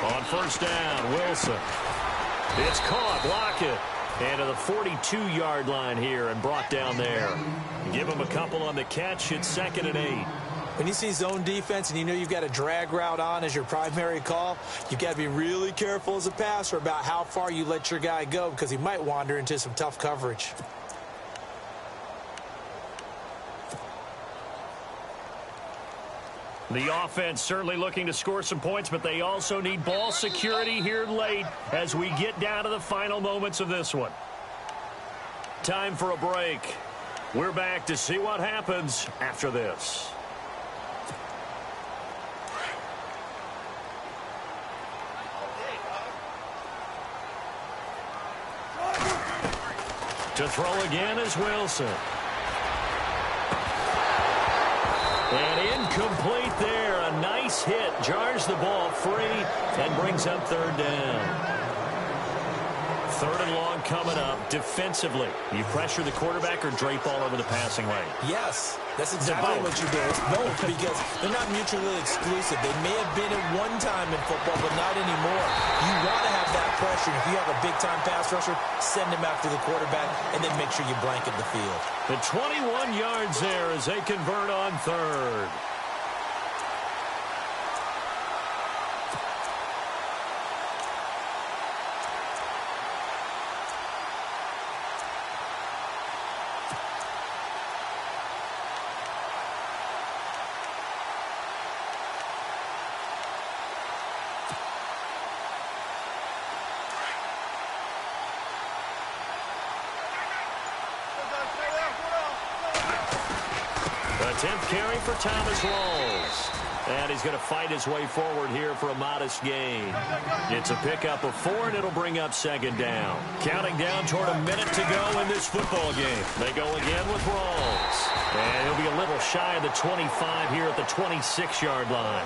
On 1st down, Wilson. It's caught. Lockett. And to the 42-yard line here and brought down there. Give him a couple on the catch. It's 2nd and 8. When you see zone defense and you know you've got a drag route on as your primary call, you've got to be really careful as a passer about how far you let your guy go because he might wander into some tough coverage. The offense certainly looking to score some points, but they also need ball security here late as we get down to the final moments of this one. Time for a break. We're back to see what happens after this. To throw again is Wilson. And incomplete there. A nice hit. Jars the ball free and brings up 3rd down. 3rd and long coming up. Defensively, you pressure the quarterback or drape all over the passing lane? Yes, that's exactly what you do. It's both because they're not mutually exclusive. They may have been at one time in football, but not anymore. You want to have that pressure. If you have a big-time pass rusher, send him after the quarterback and then make sure you blanket the field. The 21 yards there as they convert on 3rd. The 10th carry for Thomas Rawls. And he's going to fight his way forward here for a modest gain. It's a pickup of 4, and it'll bring up 2nd down. Counting down toward a minute to go in this football game. They go again with Rawls. And he'll be a little shy of the 25 here at the 26-yard line.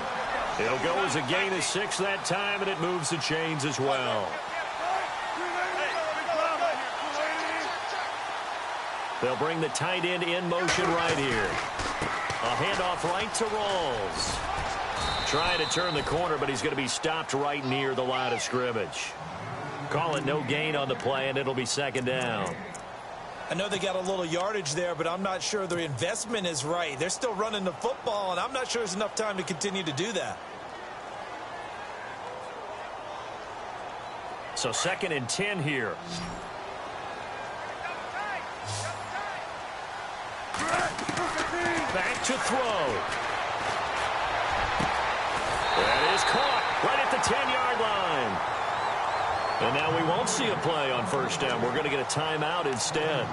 It'll go as a gain of 6 that time, and it moves the chains as well. They'll bring the tight end in motion right here. A handoff right to Rawls. Trying to turn the corner, but he's going to be stopped right near the line of scrimmage. Call it no gain on the play, and it'll be 2nd down. I know they got a little yardage there, but I'm not sure their investment is right. They're still running the football, and I'm not sure there's enough time to continue to do that. So 2nd and 10 here. Back to throw. That is caught the 10-yard line. And now we won't see a play on first down. We're going to get a timeout instead,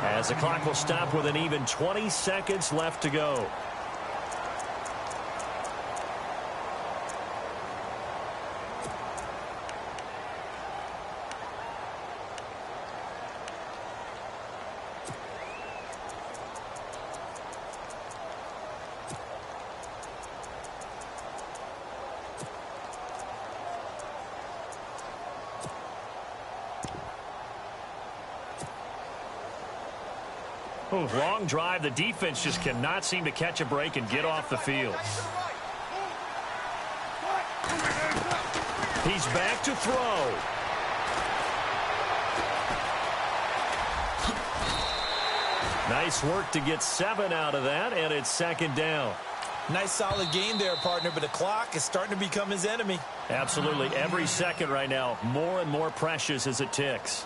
as the clock will stop with an even 20 seconds left to go. Long drive. The defense just cannot seem to catch a break and get off the field. He's back to throw. Nice work to get 7 out of that, and it's second down. Nice solid game there, partner, but the clock is starting to become his enemy. Absolutely. Every second right now, more and more precious as it ticks.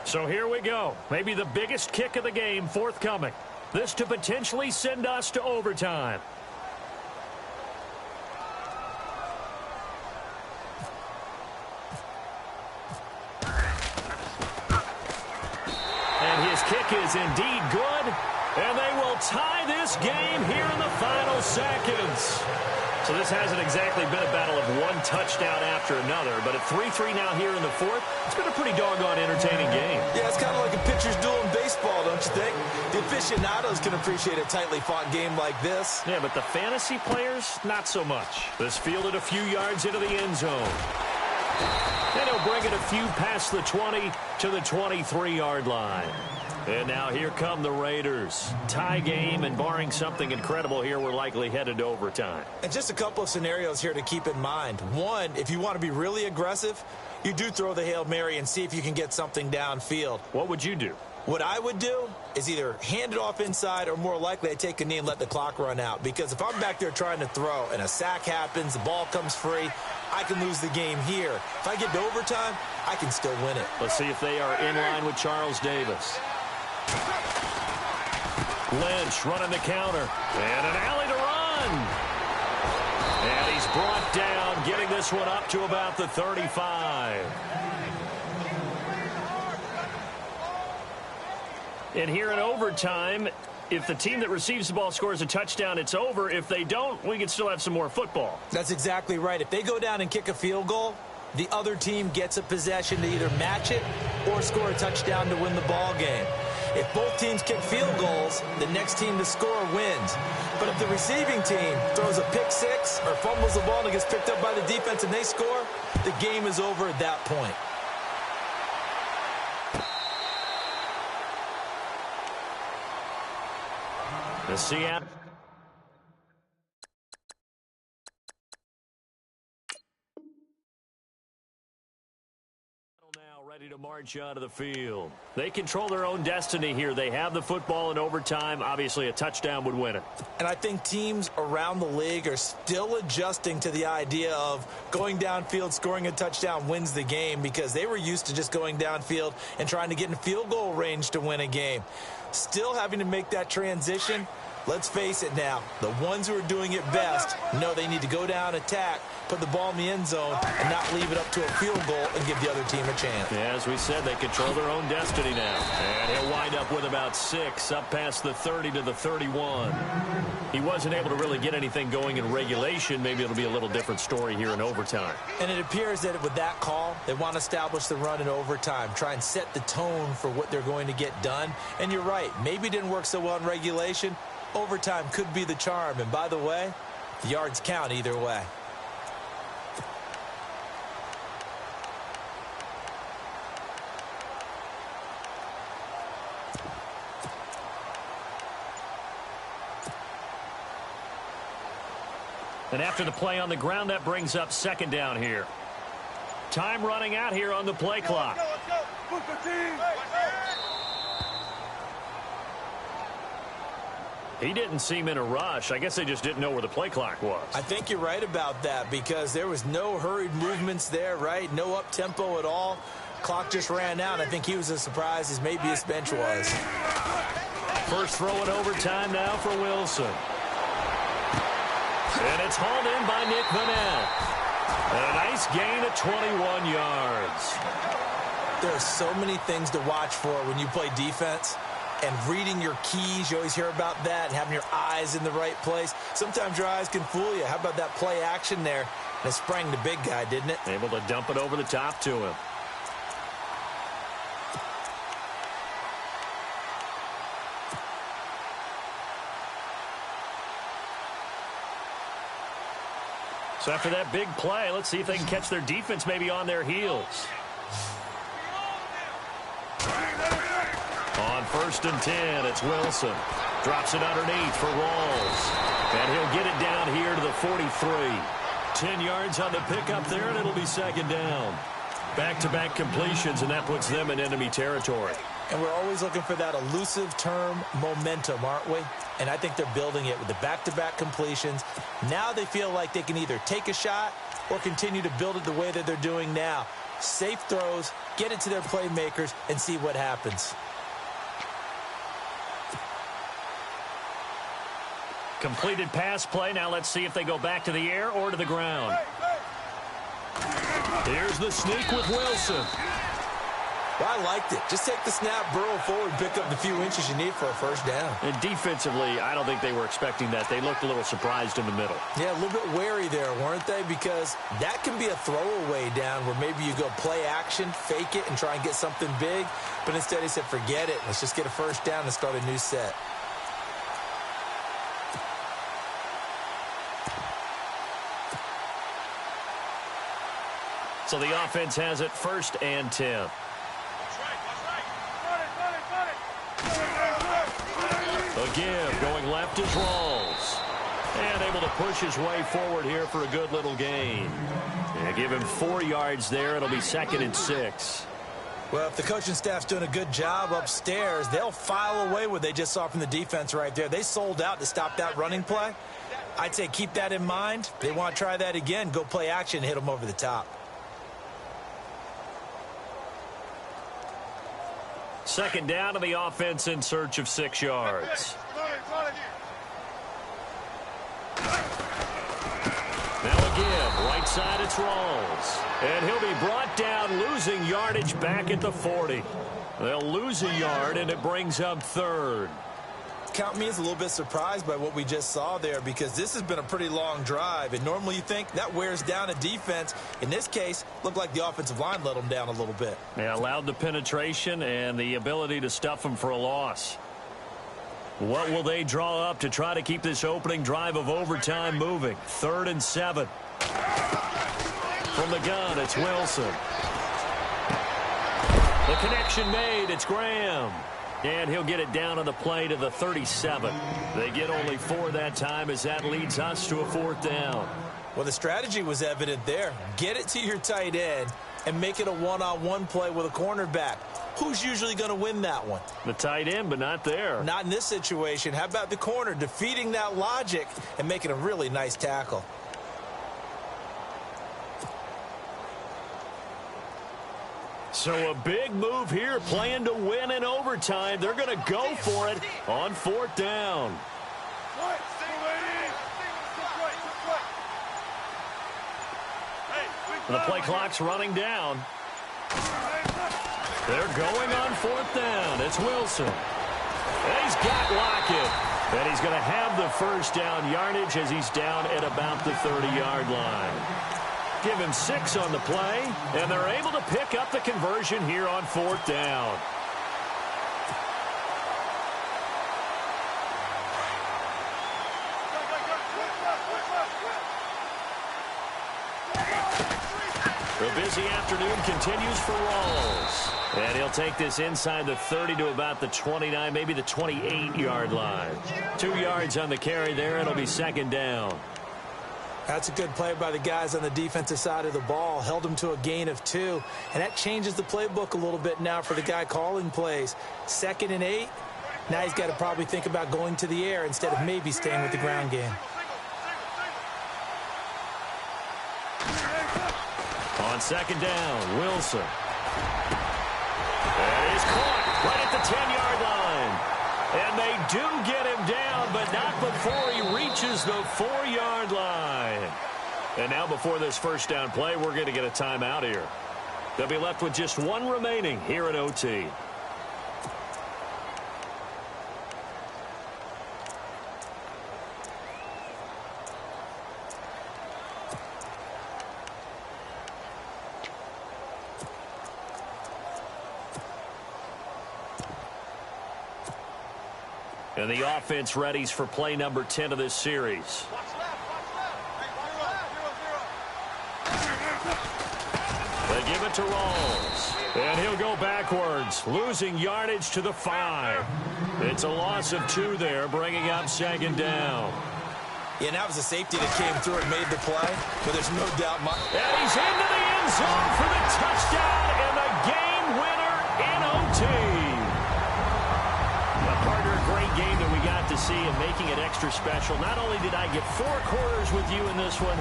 So here we go. Maybe the biggest kick of the game forthcoming. This to potentially send us to overtime. And his kick is indeed good. And they will tie this game here in the final seconds. So this hasn't exactly been a battle of one touchdown after another, but at 3-3 now here in the fourth, it's been a pretty doggone entertaining game. Yeah, it's kind of like a pitcher's duel in baseball, don't you think? The aficionados can appreciate a tightly fought game like this. Yeah, but the fantasy players, not so much. This fielded a few yards into the end zone. And he'll bring it a few past the 20 to the 23-yard line. And now here come the Raiders. Tie game, and barring something incredible here, we're likely headed to overtime. And just a couple of scenarios here to keep in mind. One, if you want to be really aggressive, you do throw the Hail Mary and see if you can get something downfield. What would you do? What I would do is either hand it off inside, or more likely I take a knee and let the clock run out. Because if I'm back there trying to throw and a sack happens, the ball comes free, I can lose the game here. If I get to overtime, I can still win it. Let's see if they are in line with Charles Davis. Lynch running the counter. And an alley to run. And he's brought down, getting this one up to about the 35. And here in overtime, if the team that receives the ball scores a touchdown, it's over. If they don't, we can still have some more football. That's exactly right. If they go down and kick a field goal, the other team gets a possession to either match it or score a touchdown to win the ball game. If both teams kick field goals, the next team to score wins. But if the receiving team throws a pick six or fumbles the ball and it gets picked up by the defense and they score, the game is over at that point. The Seattle now ready to march onto the field. They control their own destiny here. They have the football in overtime. Obviously, a touchdown would win it. And I think teams around the league are still adjusting to the idea of going downfield, scoring a touchdown wins the game, because they were used to just going downfield and trying to get in field goal range to win a game. Still having to make that transition. Let's face it now, the ones who are doing it best know they need to go down, attack, put the ball in the end zone, and not leave it up to a field goal and give the other team a chance. Yeah, as we said, they control their own destiny now. And he'll wind up with about 6, up past the 30 to the 31. He wasn't able to really get anything going in regulation. Maybe it'll be a little different story here in overtime. And it appears that with that call, they want to establish the run in overtime, try and set the tone for what they're going to get done. And you're right, maybe it didn't work so well in regulation. Overtime could be the charm. And by the way, the yards count either way. And after the play on the ground, that brings up second down here. Time running out here on the play clock. He didn't seem in a rush. I guess they just didn't know where the play clock was. I think you're right about that because there was no hurried movements there, right? No up-tempo at all. Clock just ran out. I think he was as surprised as maybe his bench was. First throw in overtime now for Wilson. And it's hauled in by Nick Vanette. And a nice gain of 21 yards. There are so many things to watch for when you play defense. And reading your keys, you always hear about that, and having your eyes in the right place. Sometimes your eyes can fool you. How about that play action there? And it sprang the big guy, didn't it? Able to dump it over the top to him. So after that big play, let's see if they can catch their defense maybe on their heels. On 1st and 10, it's Wilson. Drops it underneath for Rawls. And he'll get it down here to the 43. 10 yards on the pickup there, and it'll be 2nd down. Back-to-back completions, and that puts them in enemy territory. And we're always looking for that elusive term, momentum, aren't we? And I think they're building it with the back-to-back completions. Now they feel like they can either take a shot or continue to build it the way that they're doing now. Safe throws, get it to their playmakers, and see what happens. Completed pass play. Now let's see if they go back to the air or to the ground. Here's the sneak with Wilson. Well, I liked it. Just take the snap, burrow forward, pick up the few inches you need for a 1st down. And defensively, I don't think they were expecting that. They looked a little surprised in the middle. Yeah, a little bit wary there, weren't they? Because that can be a throwaway down where maybe you go play action, fake it, and try and get something big. But instead he said, forget it. Let's just get a 1st down and start a new set. So the offense has it 1st and 10. The give going left is Rawls. And able to push his way forward here for a good little gain. And give him 4 yards there. It'll be 2nd and 6. Well, if the coaching staff's doing a good job upstairs, they'll file away what they just saw from the defense right there. They sold out to stop that running play. I'd say keep that in mind. They want to try that again. Go play action and hit them over the top. 2nd down to the offense in search of 6 yards. Now a give. Right side, it's Rawls. And he'll be brought down, losing yardage back at the 40. They'll lose a yard, and it brings up 3rd. Count me as a little bit surprised by what we just saw there because this has been a pretty long drive, and normally you think that wears down a defense. In this case, looked like the offensive line let them down a little bit. Yeah, allowed the penetration and the ability to stuff them for a loss. What will they draw up to try to keep this opening drive of overtime moving? 3rd and 7. From the gun, it's Wilson. The connection made, it's Graham. And he'll get it down on the play to the 37. They get only 4 that time as that leads us to a 4th down. Well, the strategy was evident there. Get it to your tight end and make it a one-on-one play with a cornerback. Who's usually going to win that one? The tight end, but not there. Not in this situation. How about the corner defeating that logic and making a really nice tackle? So a big move here, playing to win in overtime. They're going to go for it on 4th down. The play clock's running down. They're going on 4th down. It's Wilson. And he's got Lockett. And he's going to have the 1st down yardage as he's down at about the 30-yard line. Give him 6 on the play, and they're able to pick up the conversion here on 4th down. The busy afternoon continues for Rawls. And he'll take this inside the 30 to about the 29, maybe the 28-yard line. 2 yards on the carry there. It'll be 2nd down. That's a good play by the guys on the defensive side of the ball. Held them to a gain of 2. And that changes the playbook a little bit now for the guy calling plays. 2nd and 8. Now he's got to probably think about going to the air instead of maybe staying with the ground game. On second down, Wilson. And he's caught right at the 10-yard line. And they do get him down, but not before he reaches the 4-yard line. And now before this first down play, we're going to get a timeout here. They'll be left with just one remaining here in OT. And the offense readies for play number 10 of this series. They give it to Rawls. And he'll go backwards, losing yardage to the 5. It's a loss of 2 there, bringing up second down. Yeah, and that was a safety that came through and made the play, but there's no doubt. And he's into the end zone for the touchdown and the game winner in OT. Partner, a great game that we got to see and making it extra special. Not only did I get 4 quarters with you in this one,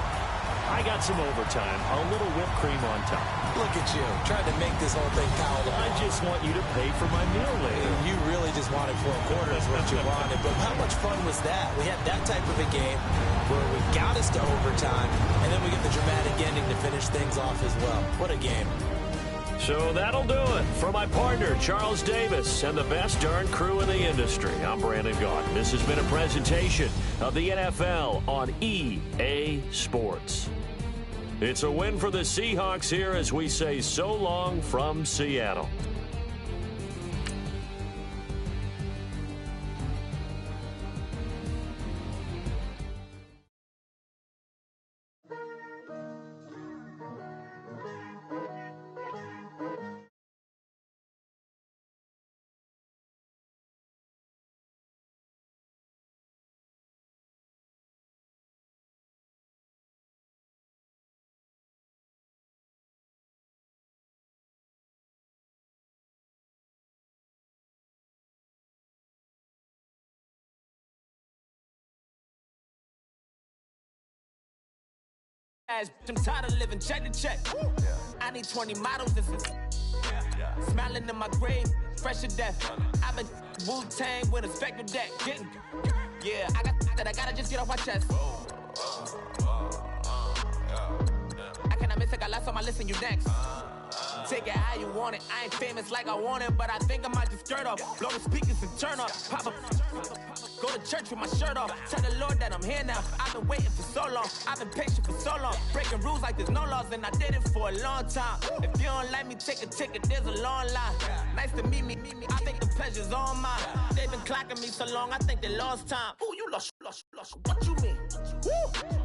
I got some overtime, a little whipped cream on top. Look at you, trying to make this whole thing palatable. I just want you to pay for my meal later. You really just wanted 4 quarters, what you wanted. But how much fun was that? We had that type of a game where we got us to overtime, and then we get the dramatic ending to finish things off as well. What a game. So that'll do it. For my partner, Charles Davis, and the best darn crew in the industry, I'm Brandon Gaudin. This has been a presentation of the NFL on EA Sports. It's a win for the Seahawks here as we say so long from Seattle. I'm tired of living check to check. I need 20 models. This is smiling in my grave, fresh to death. I've been Wu-Tang with a spectral deck. Getting, yeah, I got that. I gotta just get off my chest. I cannot miss it. Got last on my list and you next. Take it how you want it. I ain't famous like I want it, but I think I might just skirt off. Blow the speakers and turn up. Pop up. Go to church with my shirt off. Tell the Lord that I'm here now. I've been waiting for so long. I've been patient for so long. Breaking rules like there's no laws, and I did it for a long time. If you don't like me, take a ticket. There's a long line. Nice to meet me. I think the pleasure's all mine. They've been clocking me so long, I think they lost time. Ooh, you lost. What you mean? Woo!